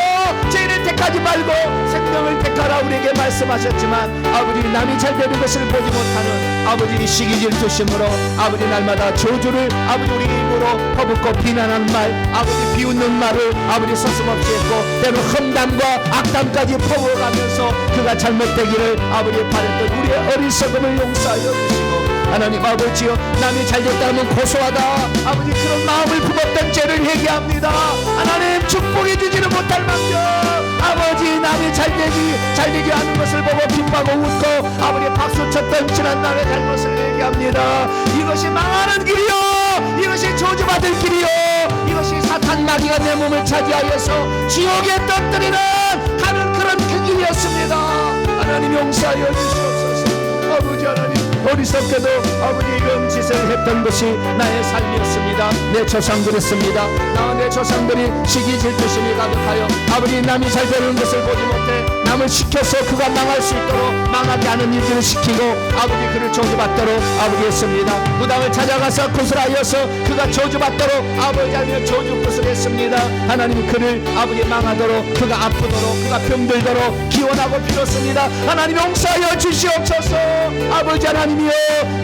죄를 택하지 말고 생명을 택하라 우리에게 말씀하셨지만 아버지 남이 잘 되는 것을 보지 못하는 아버지 시기 질투심으로 아버지 날마다 저주를 아버지 우리 입으로 퍼붓고 비난하는 말 아버지 비웃는 말을 아버지 서슴없이 했고 때로 험담과 악담까지 퍼부어가면서 그가 잘못되기를 아버지 바랬던 우리의 어리석음을 용서하여 주시고 하나님 아버지여 남이 잘됐다면 고소하다 아버지 그런 마음을 품었던 죄를 회개합니다. 하나님 축복해 주지는 못할 망정 아버지 남이 잘되지 않은 것을 보고 기뻐하고 웃고 아버지 박수 쳤던 지난날의 잘못을 회개합니다. 이것이 망하는 길이요 이것이 저주받을 길이요 이것이 사탄 마귀가 내 몸을 차지하여서 지옥에 떠뜨리는 가는 그런 그 길이었습니다. 하나님 용서하여 주시옵소서. 아버지 하나님 어리석게도 아버지 이런 짓을 했던 것이 나의 삶이었습니다. 내 조상들이었습니다. 나와 내 조상들이 시기 질투심이 가득하여 아버지 남이 잘 되는 것을 보지 못해 남을 시켜서 그가 망할 수 있도록 망하게 하는 일들을 시키고 아버지 그를 저주받도록 아버지 했습니다. 무당을 찾아가서 구슬하여서 그가 저주받도록 아버지 아니면 저주 구슬했습니다. 하나님 그를 아버지 망하도록 그가 아프도록 그가 병들도록 기원하고 빌었습니다. 하나님 용서하여 주시옵소서. 아버지 하나님이여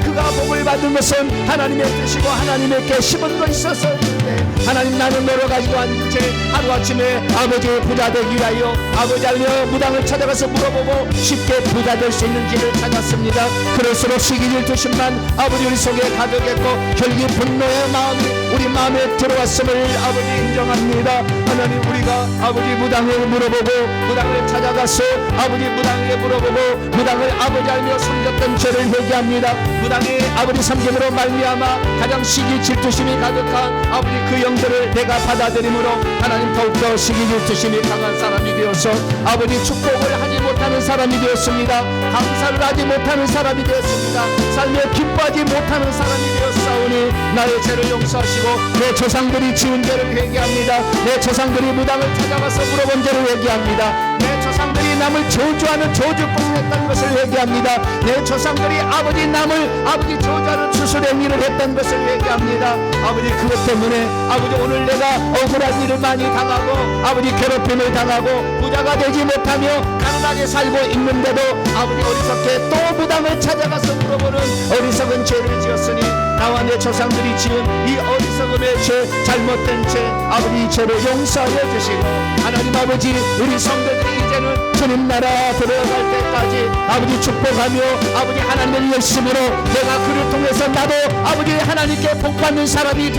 그가 복을 받은 것은 하나님의 뜻이고 하나님께 심은 거 있었었는데 하나님 나는 너로 가지고 앉은 채 하루아침에 아버지 부자 되기 위하여 아버지 알며 무당을 찾아가서 물어보고 쉽게 부자 될 수 있는 길을 찾았습니다. 그럴수록 시기 질투심만 아버지 우리 속에 가득했고 결국 분노의 마음이 우리 마음에 들어왔음을 아버지 인정합니다. 하나님 우리가 아버지 무당을 물어보고 무당을 찾아가서 아버지 무당에게 물어보고 무당을 아버지 알며 섬겼던 죄를 회개합니다. 무당의 아버지 섬김으로 말미암아 가장 시기 질투심이 가득한 아버지 그 영들을 내가 받아들임으로 하나님 더욱더 시기 질투심이 강한 사람이 되어서 아버지 축복을 하지 못하는 사람이 되었습니다. 감사를 하지 못하는 사람이 되었습니다. 삶에 기뻐하지 못하는 사람이 되었사오니 나의 죄를 용서하시고 내 조상들이 지은 죄를 회개합니다. 내 조상들이 무당을 찾아가서 물어본 죄를 회개합니다. 내 조상들이 남을 저주하는 저주꾼을 했던 것을 회개합니다. 내 조상들이 아버지 남을 아버지 저주하는 수술의 일을 했던 것을 회개합니다. 아버지 그것 때문에 아버지 오늘 내가 억울한 일을 많이 당하고 아버지 괴롭힘을 당하고 부자가 되지 못하며 가난하게 살고 있는데도 아버지 어리석게 또 무당을 찾아가서 물어보는 어리석은 죄를 지었으니 나와 내 조상들이 지은 이 어리석음의 죄, 잘못된 죄, 아버지 이 죄를 용서하여 주시고 하나님 아버지 우리 성도들이 이제는 주님 나라 들어갈 때까지 아버지 축복하며 아버지 하나님의 열심으로 내가 그를 통해서 나도 아버지 하나님께 복받는 사람이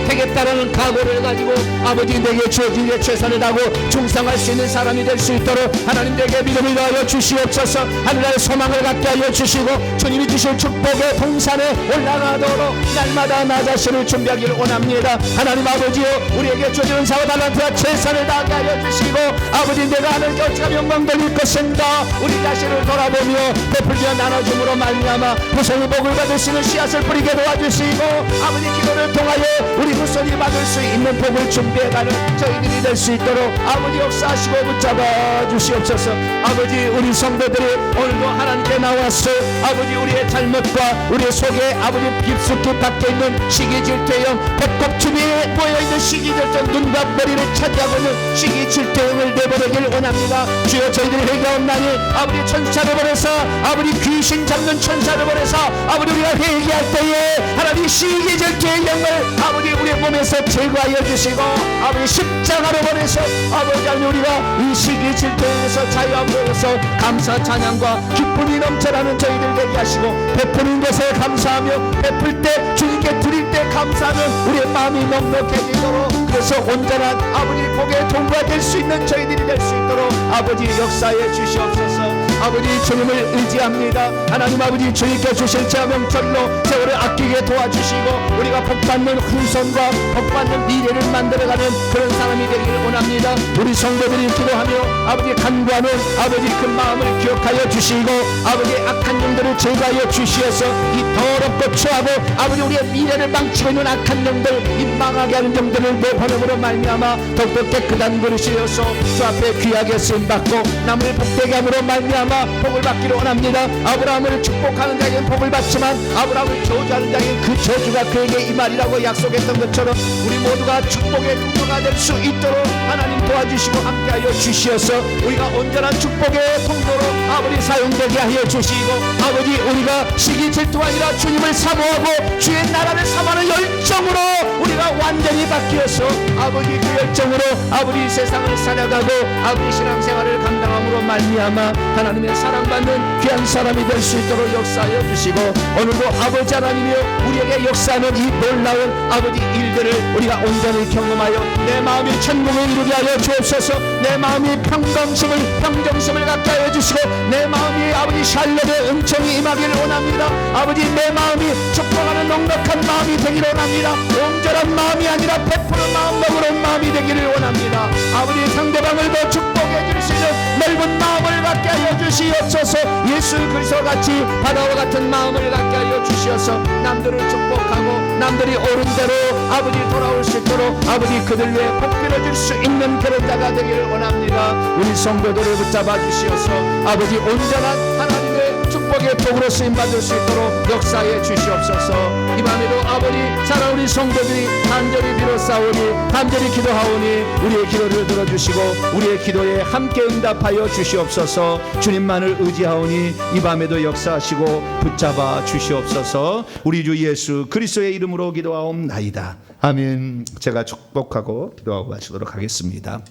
되겠다라는 각오를 가지고 아버지 내게 주어진 일 최선을 다하고 충성할 수 있는 사람이 될 수 있도록 하나님 내게 믿음을 더하여 주시옵소서. 하늘나라의 소망을 갖게 하여 주시고 주님이 주실 축복의 동산에 올라가도록 날마다 나 자신을 준비하기를 원합니다. 하나님 아버지여 우리에게 주어지는 사와 달란트와 최선을 다하게 하여 주시고 아버지 내가 하늘께 어찌가 영광 돌릴 것인가 우리 자신을 돌아보며 베풀며 나눠줌으로 말미암아 후손이 복을 받을 수 있는 씨앗을 뿌리게 도와주시고 아버지 기도를 통하여 우리 후손이 받을 수 있는 복을 준비해가는 저희들이 될 수 있도록 아버지 역사하시고 붙잡아 주시옵소서. 아버지 우리 성도들이 오늘도 하나님께 나와서 아버지 우리의 잘못과 우리의 속에 아버지 깊숙이 박혀있는 시기 질투형 배꼽 주위에 모여있는 시기 질투 눈과 머리를 차지하고 있는 시기 질투형을 내버리길 원합니다. 주여 저희들이 회개하옵나니 아버지 천사를 보내서 아버지 귀신 잡는 천사를 보내서 아버지 우리가 회개할 때에 하나님 시기 질투의 영을 아버지 우리의 몸에서 제거하여 주시고 아버지 십자가로 보내서 아버지 우리가 이 시기 질투에서 자유함으로써 감사 찬양과 기쁨이 넘쳐나는 저희들 되게 하시고 베푸는 것에 감사하며 베풀 때 주님께 드릴 때 감사하는 우리의 마음이 넉넉해지도록 그래서 온전한 아버지 복의 동부가 될 수 있는 저희들이 될 수 있도록 아버지 역사해 주시옵소서. 아버지 주님을 의지합니다. 하나님 아버지 주님께 주실 자명절로 세월을 아끼게 도와주시고 우리가 복받는 후손과 복받는 미래를 만들어가는 그런 사람이 되기를 원합니다. 우리 성도들이 기도하며 아버지 간구하는 아버지 그 마음을 기억하여 주시고 아버지 악한 영들을 제거하여 주시어서 이 더럽고 추하고 아버지 우리의 미래를 망치고 있는 악한 영들 이 망하게 하는 영들을 내보냄으로 말미암아 더욱더 깨끗한 그릇이어서 주 앞에 귀하게 쓰임받고 남을 복되게 함으로 말미암아 복을 받기를 원합니다. 아브라함을 축복하는 자에게는 복을 받지만 아브라함을 저주하는 자에게는 그 저주가 그에게 임하리라고 약속했던 것처럼 우리 모두가 축복의 통로가 될 수 있도록 하나님 도와주시고 함께하여 주시어서 우리가 온전한 축복의 통로로 아버지 사용되게 하여 주시고 아버지 우리가 시기 질투가 아니라 주님을 사모하고 주의 나라를 사모하는 열정으로 우리가 완전히 바뀌어서 아버지 그 열정으로 아버지 세상을 살아가고 아버지 신앙생활을 감당함으로 말미암아 하나님의 사랑받는 귀한 사람이 될 수 있도록 역사하여 주시고 오늘도 아버지 하나님이여 우리에게 역사하는 이 놀라운 아버지 일들을 우리가 온전히 경험하여 내 마음이 천국을 이루게 하여 주옵소서. 내 마음이 평정심을 갖게 하여 주시고 내 마음이 아버지 샬롯의 은총이 임하기를 원합니다. 아버지 내 마음이 축복하는 넉넉한 마음이 되기를 원합니다. 온전한 마음이 아니라 베푸는 마음으로 마음이 되기를 원합니다. 아버지 상대방을 더 축복해 줄 수 있는 넓은 마음을 갖게 하여 주시옵소서. 예수 그리스도 같이 바다와 같은 마음을 갖게 하여 주시어서 남들을 축복하고 남들이 옳은 대로 아버지 돌아올 수 있도록 아버지 그들 위해 복 빌어줄 수 있는 그런 자가 되기를 원합니다. 우리 성도들을 붙잡아 주시어서 아버지 온전한 하나님의 축복의 복으로 쓰임받을 수 있도록 역사해 주시옵소서. 이 밤에도 아버지 사랑 우리 성도들이 간절히 빌어싸우니 간절히 기도하오니 우리의 기도를 들어주시고 우리의 기도에 함께 응답하여 주시옵소서. 주님만을 의지하오니 이 밤에도 역사하시고 붙잡아 주시옵소서. 우리 주 예수 그리스도의 이름으로 기도하옵나이다. 아멘. 제가 축복하고 기도하고 마치도록 하겠습니다.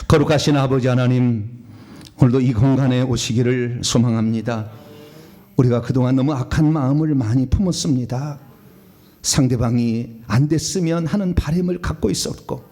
거룩하신 아버지 하나님, 오늘도 이 공간에 오시기를 소망합니다. 우리가 그동안 너무 악한 마음을 많이 품었습니다. 상대방이 안 됐으면 하는 바람을 갖고 있었고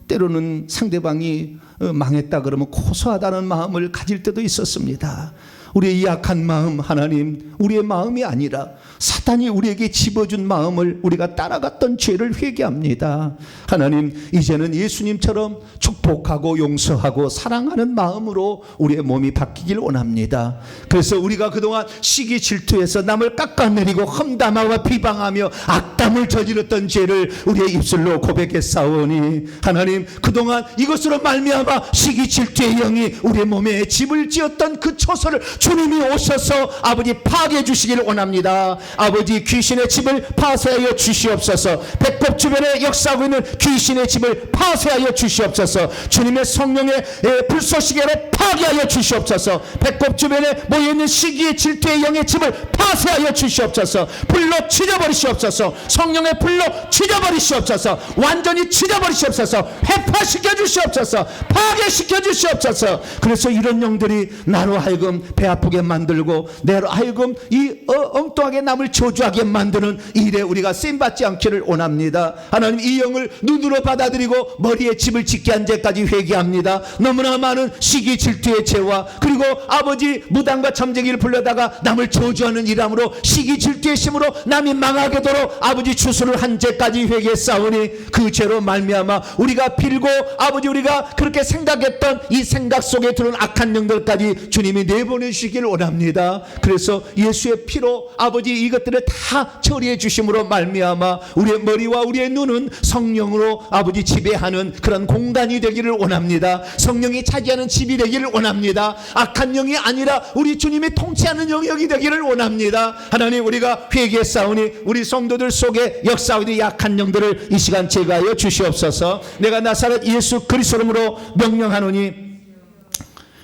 때로는 상대방이 망했다 그러면 고소하다는 마음을 가질 때도 있었습니다. 우리의 이 약한 마음, 하나님, 우리의 마음이 아니라 사탄이 우리에게 집어준 마음을 우리가 따라갔던 죄를 회개합니다. 하나님, 이제는 예수님처럼 축복하고 용서하고 사랑하는 마음으로 우리의 몸이 바뀌길 원합니다. 그래서 우리가 그동안 시기 질투해서 남을 깎아내리고 험담하고 비방하며 악담을 저질렀던 죄를 우리의 입술로 고백했사오니 하나님, 그동안 이것으로 말미암아 시기 질투의 영이 우리의 몸에 집을 지었던 그 처소를 주님이 오셔서 아버지 파괴해 주시기를 원합니다. 아버지, 귀신의 집을 파쇄하여 주시옵소서. 배꼽 주변에 역사하고 있는 귀신의 집을 파쇄하여 주시옵소서. 주님의 성령의 불쏘시개로 파괴하여 주시옵소서. 배꼽 주변에 모여있는 시기의 질투의 영의 집을 파쇄하여 주시옵소서. 불로 치져버리시옵소서. 성령의 불로 치져버리시옵소서. 완전히 치져버리시옵소서. 회파시켜 주시옵소서. 파괴시켜 주시옵소서. 그래서 이런 영들이 나로 하여금 배 아프게 만들고 내로 하여금 이 엉뚱하게 남을 저주하게 만드는 일에 우리가 쓰임받지 않기를 원합니다. 하나님, 이 영을 눈으로 받아들이고 머리에 집을 짓게 한 죄까지 회개합니다. 너무나 많은 시기 질투의 죄와 그리고 아버지 무당과 점쟁이를 불러다가 남을 저주하는 일함으로 시기 질투의 심으로 남이 망하게 도록 아버지 추수를 한 죄까지 회개했사오니 그 죄로 말미암아 우리가 빌고 아버지 우리가 그렇게 생각했던 이 생각 속에 들은 악한 영들까지 주님이 내보내주시기를 원합니다. 그래서 예수의 피로 아버지 이것들을 다 처리해 주심으로 말미암아 우리의 머리와 우리의 눈은 성령으로 아버지 지배하는 그런 공간이 되기를 원합니다. 성령이 차지하는 집이 되기를 원합니다. 악한 영이 아니라 우리 주님이 통치하는 영역이 되기를 원합니다. 하나님, 우리가 회개했사오니 우리 성도들 속에 역사하는 약한 영들을 이 시간 제거하여 주시옵소서. 내가 나사렛 예수 그리스도 이름으로 명령하노니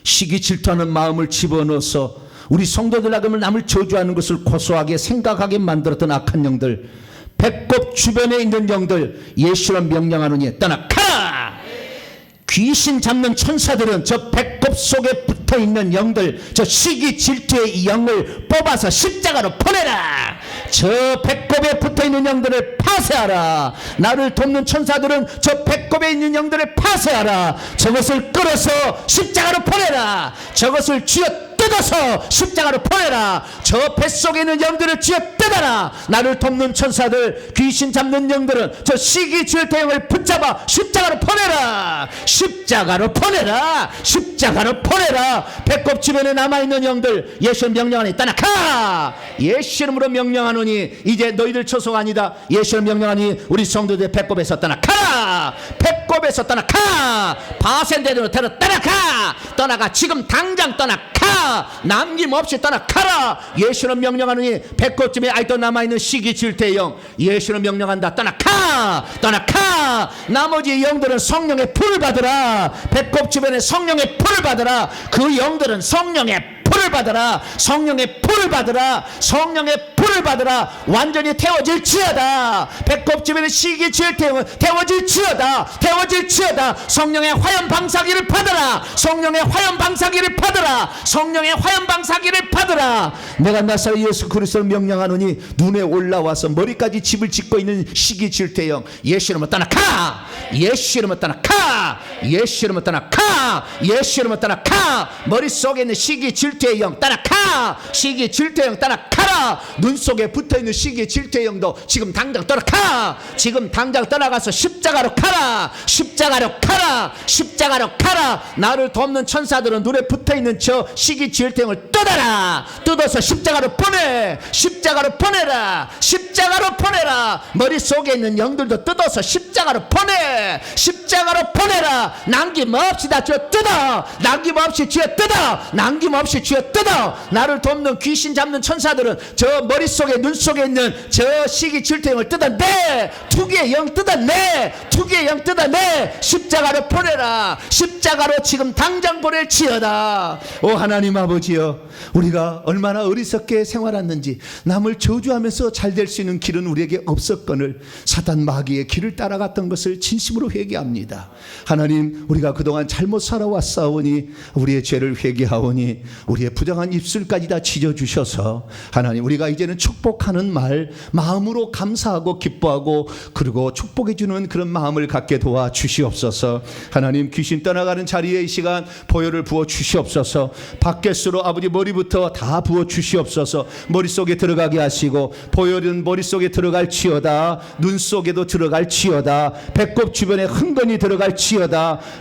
시기 질투하는 마음을 집어넣어서 우리 성도들 하금을 남을 저주하는 것을 고소하게 생각하게 만들었던 악한 영들, 배꼽 주변에 있는 영들 예수로 명령하노니 떠나가라. 귀신 잡는 천사들은 저 배꼽 속에 붙어있는 영들, 저 시기 질투의 영을 뽑아서 십자가로 보내라. 저 배꼽에 붙어있는 영들을 파쇄하라. 나를 돕는 천사들은 저 배꼽에 있는 영들을 파쇄하라. 저것을 끌어서 십자가로 보내라. 저것을 쥐어 뜯어서 십자가로 보내라. 저 뱃속에 있는 영들을 쥐어 뜯어라. 나를 돕는 천사들, 귀신 잡는 영들은 저 시기 질투의 영을 붙잡아 십자가로 보내라. 십자가로 보내라. 십자가로 보내라. 배꼽 주변에 남아있는 영들 예수 명령하니 떠나가. 예수 이름으로 명령하노니 이제 너희들 처소가 아니다. 예수 명령하니 우리 성도들 배꼽에서 떠나가. 배꼽에서 떠나가. 바센대로 떠나가. 떠나가. 지금 당장 떠나가. 남김없이 떠나가라. 예수는 명령하느니 배꼽쯤에 아직도 남아있는 시기 질투의 영 예수는 명령한다. 떠나가. 떠나가. 나머지 영들은 성령의 불을 받으라. 배꼽 주변에 성령의 불을 받으라. 그 영들은 성령의 불을 받으라. 성령의 불을 받으라. 성령의 불을 받으라. 완전히 태워질지어다. 배꼽 주변의 시기 질투의 태워질지어다. 태워질지어다. 성령의 화염 방사기를 받으라. 성령의 화염 방사기를 받으라. 성령의 화염 방사기를 받으라. 내가 나사렛 예수 그리스도를 명령하노니 눈에 올라와서 머리까지 집을 짓고 있는 시기 질투의 영 예수 이름으로 떠나가. 예수 이름으로 떠나가. 예수 이름으로 떠나가. 예수 이름으로 떠나가. 머릿속에 있는 시기 질투의 영 떠나가. 시기 질투의 영 떠나가라. 눈 속에 붙어있는 시기 질투의 영도 지금 당장 떠나가. 지금 당장 떠나가서 십자가로 가라. 십자가로 가라. 십자가로 가라. 나를 돕는 천사들은 눈에 붙어있는 저 시기 질투의 영을 뜯어라. 뜯어서 십자가로 보내. 십자가로 보내라. 십자가로 보내라. 머릿속에 있는 영들도 뜯어서 십자가로 보내. 십자가로 보내라. 남김없이 다 쥐어 뜯어. 남김없이 쥐어 뜯어. 남김없이 쥐어 뜯어. 나를 돕는 귀신 잡는 천사들은 저 머릿속에 눈 속에 있는 저 시기 질투의 영을 뜯어내. 투기의 영 뜯어내. 투기의 영 뜯어내. 십자가로 보내라. 십자가로 지금 당장 보낼지어다. 오 하나님 아버지여, 우리가 얼마나 어리석게 생활했는지 남을 저주하면서 잘 될 수 있는 길은 우리에게 없었거늘 사단 마귀의 길을 따라갔던 것을 진심으로 회개합니다. 하나님 하나님, 우리가 그동안 잘못 살아왔사오니 우리의 죄를 회개하오니 우리의 부정한 입술까지 다 찢어주셔서 하나님, 우리가 이제는 축복하는 말 마음으로 감사하고 기뻐하고 그리고 축복해 주는 그런 마음을 갖게 도와 주시옵소서. 하나님, 귀신 떠나가는 자리에 이 시간 보혈을 부어 주시옵소서. 밖에서로 아버지 머리부터 다 부어 주시옵소서. 머릿속에 들어가게 하시고 보혈은 머릿속에 들어갈 치어다, 눈 속에도 들어갈 치어다, 배꼽 주변에 흥건히 들어갈 치어다,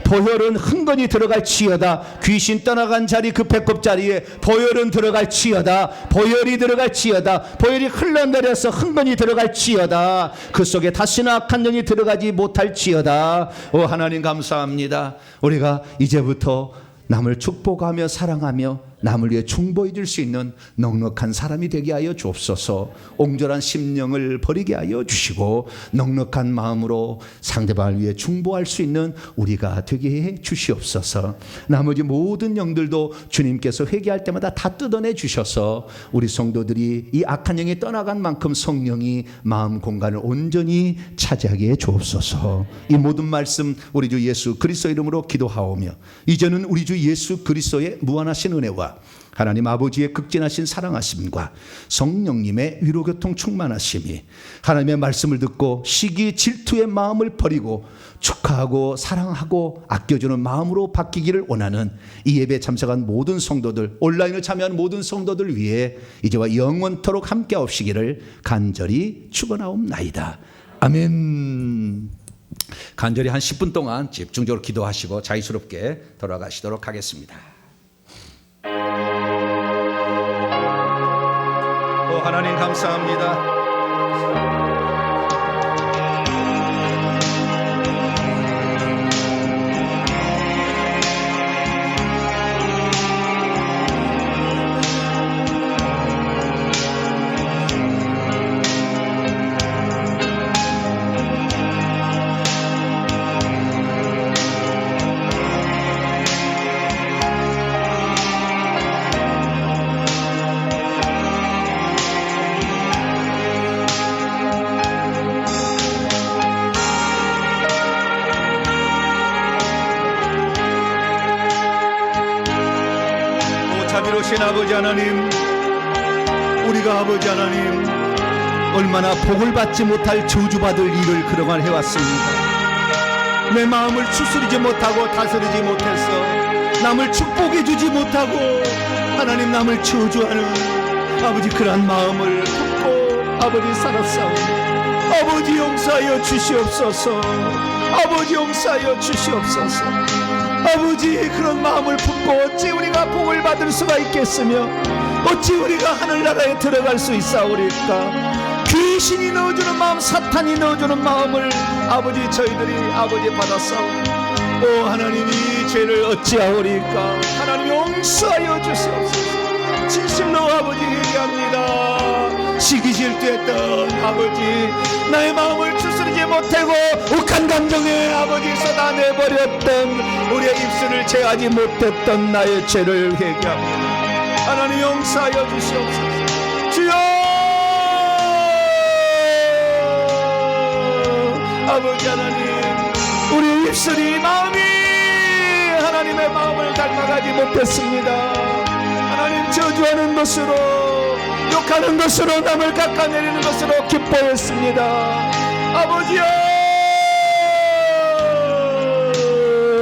보혈은 흥건히 들어갈 치어다. 귀신 떠나간 자리 그 배꼽 자리에 보혈은 들어갈 치어다, 보혈이 들어갈 치어다, 보혈이 흘러내려서 흥건히 들어갈 치어다. 그 속에 다시는 악한 영이 들어가지 못할 치어다. 오 하나님, 감사합니다. 우리가 이제부터 남을 축복하며 사랑하며 남을 위해 충보해 줄 수 있는 넉넉한 사람이 되게 하여 주옵소서. 옹졸한 심령을 버리게 하여 주시고 넉넉한 마음으로 상대방을 위해 충보할 수 있는 우리가 되게 해 주시옵소서. 나머지 모든 영들도 주님께서 회개할 때마다 다 뜯어내 주셔서 우리 성도들이 이 악한 영이 떠나간 만큼 성령이 마음 공간을 온전히 차지하게 해 주옵소서. 이 모든 말씀 우리 주 예수 그리스도 이름으로 기도하오며, 이제는 우리 주 예수 그리스도의 무한하신 은혜와 하나님 아버지의 극진하신 사랑하심과 성령님의 위로교통 충만하심이 하나님의 말씀을 듣고 시기 질투의 마음을 버리고 축하하고 사랑하고 아껴주는 마음으로 바뀌기를 원하는 이 예배에 참석한 모든 성도들, 온라인을 참여한 모든 성도들 위해 이제와 영원토록 함께 하옵시기를 간절히 축원하옵나이다. 아멘. 간절히 한 10분 동안 집중적으로 기도하시고 자유스럽게 돌아가시도록 하겠습니다. 하나님, 감사합니다. 자비로우신 아버지 하나님, 우리가 아버지 하나님 얼마나 복을 받지 못할 저주받을 일을 그동안 해왔습니다. 내 마음을 추스리지 못하고 다스리지 못해서 남을 축복해 주지 못하고 하나님 남을 저주하는 아버지 그러한 마음을 품고 아버지 살았사오니 아버지 용서하여 주시옵소서. 아버지 용서하여 주시옵소서. 아버지, 그런 마음을 품고 어찌 우리가 복을 받을 수가 있겠으며 어찌 우리가 하늘나라에 들어갈 수 있사오리까. 귀신이 넣어주는 마음, 사탄이 넣어주는 마음을 아버지 저희들이 아버지 받았사오니 오 하나님, 이 죄를 어찌하오리까. 하나님 용서하여 주시옵소서. 진실로 아버지 얘기합니다. 시기 질투했던 아버지, 나의 마음을 추스리지 못하고 욱한 감정에 아버지 쏟아내버렸던 우리의 입술을 제하지 못했던 나의 죄를 회개합니다. 하나님 용서하여 주시옵소서. 주여, 아버지 하나님, 우리 입술이 마음이 하나님의 마음을 닮아가지 못했습니다. 하나님, 저주하는 것으로 욕하는 것으로 남을 깎아내리는 것으로 기뻐했습니다. 아버지여,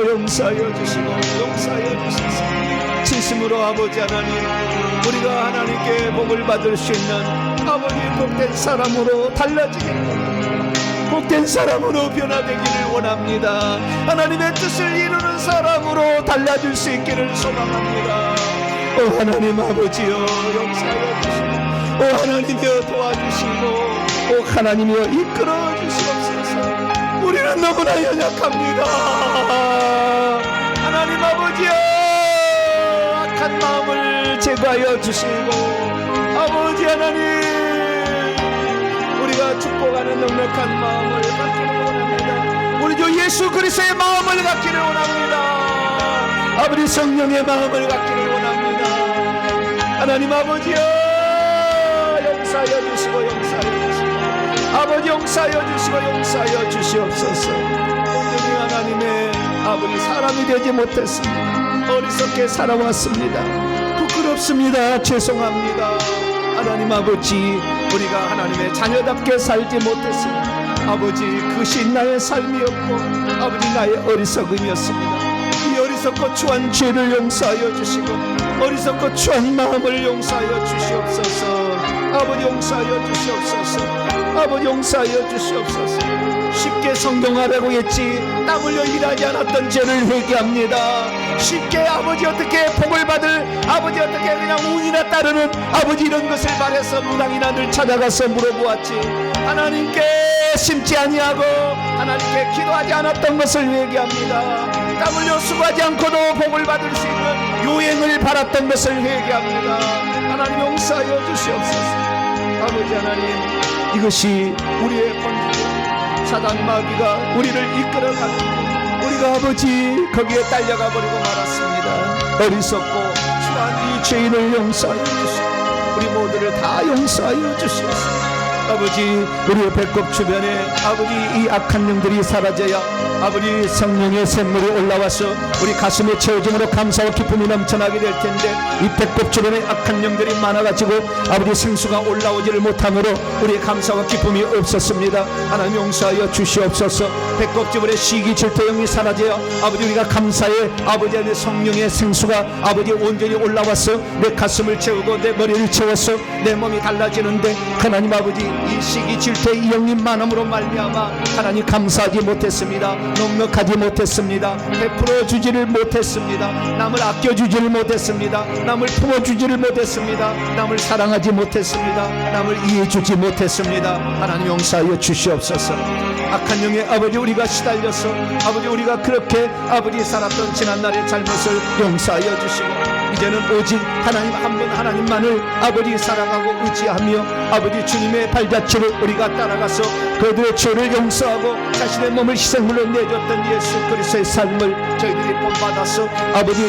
용서하여 주시고 용서하여 주시소. 진심으로 아버지 하나님, 우리가 하나님께 복을 받을 수 있는 아버지 복된 사람으로 달라지기를 원합니다. 복된 사람으로 변화되기를 원합니다. 하나님의 뜻을 이루는 사람으로 달라질 수 있기를 소망합니다. 오 하나님 아버지여, 용서하여 주시고 오 하나님이여 도와주시고 오 하나님이여 이끌어 주시옵소서. 우리는 너무나 연약합니다. 하나님 아버지여, 악한 마음을 제거하여 주시고 아버지 하나님, 우리가 축복하는 넉넉한 마음을 갖기를 원합니다. 우리 주 예수 그리스도의 마음을 갖기를 원합니다. 아버지 성령의 마음을 갖기를 원합니다. 하나님 아버지여, 용서하여 주시고 용서하여 주시고 아버지 용서하여 주시고 용서하여 주시옵소서. 온전히 하나님의 아버지 사람이 되지 못했습니다. 어리석게 살아왔습니다. 부끄럽습니다. 죄송합니다. 하나님 아버지, 우리가 하나님의 자녀답게 살지 못했습니다. 아버지, 그것이 나의 삶이었고 아버지 나의 어리석음이었습니다. 이 어리석고 추한 죄를 용서하여 주시고 어리석고 추한 마음을 용서하여 주시옵소서. 아버지 용서하여 주시옵소서. 아버지 용서하여 주시옵소서. 쉽게 성공하라고 했지 땀 흘려 일하지 않았던 죄를 회개합니다. 쉽게 아버지 어떻게 복을 받을 아버지 어떻게 그냥 운이나 따르는 아버지 이런 것을 바래서 무당이나 늘 찾아가서 물어보았지 하나님께 심지 아니하고 하나님께 기도하지 않았던 것을 회개합니다. 땀 흘려 수고하지 않고도 복을 받을 수 있는 요행을 바랐던 것을 회개합니다. 하나님 용서하여 주시옵소서. 아버지 하나님, 이것이 우리의 본질입니다. 사단 마귀가 우리를 이끌어가는데 우리가 아버지 거기에 딸려가 버리고 말았습니다. 어리석고 추한 이 죄인을 용서하여 주시고 우리 모두를 다 용서하여 주시옵소서. 아버지, 우리의 배꼽 주변에 아버지 이 악한 영들이 사라져야 아버지 성령의 샘물이 올라와서 우리 가슴에 채워짐으로 감사와 기쁨이 넘쳐나게 될 텐데 이 배꼽 주변에 악한 영들이 많아가지고 아버지 생수가 올라오지를 못함으로 우리의 감사와 기쁨이 없었습니다. 하나님 용서하여 주시옵소서. 배꼽 주변에 시기 질투 영이 사라져야 아버지 우리가 감사의 아버지 안에 성령의 생수가 아버지 온전히 올라와서 내 가슴을 채우고 내 머리를 채워서 내 몸이 달라지는데 하나님 아버지 이 시기 질투의 이 영이 많음으로 말미암아 하나님 감사하지 못했습니다. 넉넉하지 못했습니다. 베풀어 주지를 못했습니다. 남을 아껴주지를 못했습니다. 남을 품어주지를 못했습니다. 남을 사랑하지 못했습니다. 남을 이해주지 못했습니다. 하나님 용서하여 주시옵소서. 악한 영의 아버지 우리가 시달려서 아버지 우리가 그렇게 아버지 살았던 지난날의 잘못을 용서하여 주시고 이제는 오직 하나님 한 분 하나님만을 아버지 사랑하고 의지하며 아버지 주님의 발자취를 우리가 따라가서 그들의 죄를 용서하고 자신의 몸을 희생물로 내줬던 예수 그리스도의 삶을 저희들이 본받아서 아버지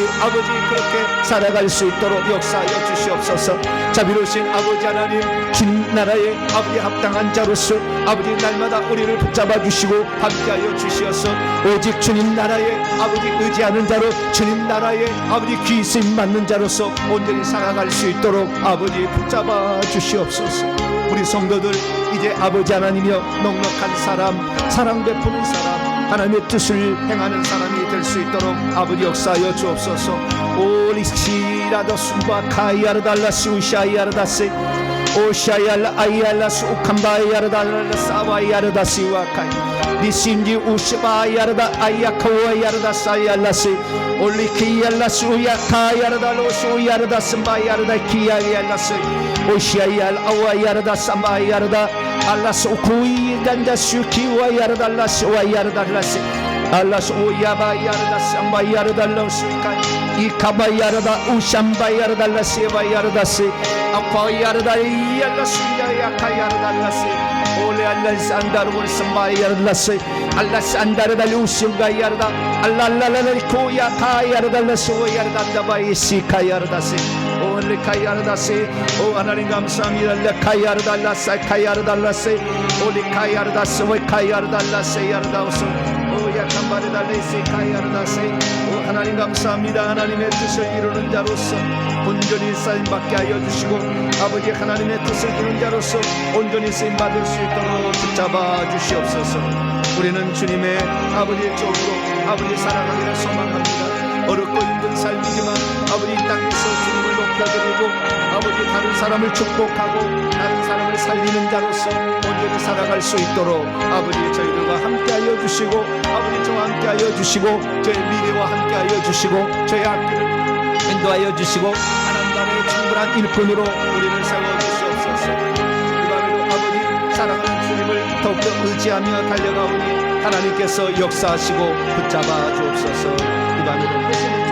그렇게 살아갈 수 있도록 역사하여 주시옵소서. 자비로우신 아버지 하나님, 주님 나라의 아버지 합당한 자로서 아버지 날마다 우리를 붙잡아 주시고 함께하여 주시어서 오직 주님 나라의 아버지 의지하는 자로 주님 나라의 아버지 귀쓰임 맞는 자로서 온전히 살아갈 수 있도록 아버지 붙잡아 주시옵소서. 우리 성도들 이제 아버지 하나님이여 넉넉한 사람, 사랑 베푸는 사람, 하나님의 뜻을 행하는 사람이 될 수 있도록 아버지 역사하여 주옵소서. 오리시라도 수바카이아르달라시 우샤이아르다시 오샤이알라 아이알라스 우캄바이아르달라 사바이아르다시 와카이 니신지 우시바이아르다 아이아카와이아르다 사이알라시 올리키알라스 우야카이아르달로스 우야르다스 바이아르다 키야이알라스 오시아이알 아와이아르다 삼바이아르다 알라스 우쿠이 단다스 키와이아르달라스 와이아르달라스 알라스 오야바이아르다 삼바이아르달로스 이카바이아르다 우샴바이아르달라스 바이아르다스 아파이아르다 이알라스 야카이아르달라스 올레알라스 안다르볼 삼바이아르달라스 알라스 안다르달 우싱가이아르다 알랄랄랄코야 카이아르달라스 오야르단다바이시 카이아르다스 올리카이아르다스 오 하나님 감사합니다. 레카이아르달라스 카이아르달라스 올리카이아르다스 오카이아르달라스 야르다우스 오야캄바르달레시 카이아르다스 오 하나님 감사합니다. 하나님의 뜻을 이루는 자로서 온전히 쓰임받게 하여 주시고 아버지 하나님의 뜻을 이루는 자로서 온전히 쓰임받을 수 있도록 붙잡아 주시옵소서. 우리는 주님의 아버지의 쪽으로 아버지 살아가기를 소망합니다. 어렵고 힘든 삶이지만 아버지 이 땅에서 주님을 높여드리고 아버지 다른 사람을 축복하고 다른 사람을 살리는 자로서 온전히 살아갈 수 있도록 아버지 저희들과 함께하여 주시고 아버지 저와 함께하여 주시고 저의 미래와 함께하여 주시고 저의 앞길을 인도하여 주시고 하나님 나라의 충분한 일꾼으로 우리를 세워주시옵소서. 이 밤에도 아버지 사랑하는 주님을 더욱더 의지하며 달려가오니 하나님께서 역사하시고 붙잡아 주옵소서. 이 밤에도 되시는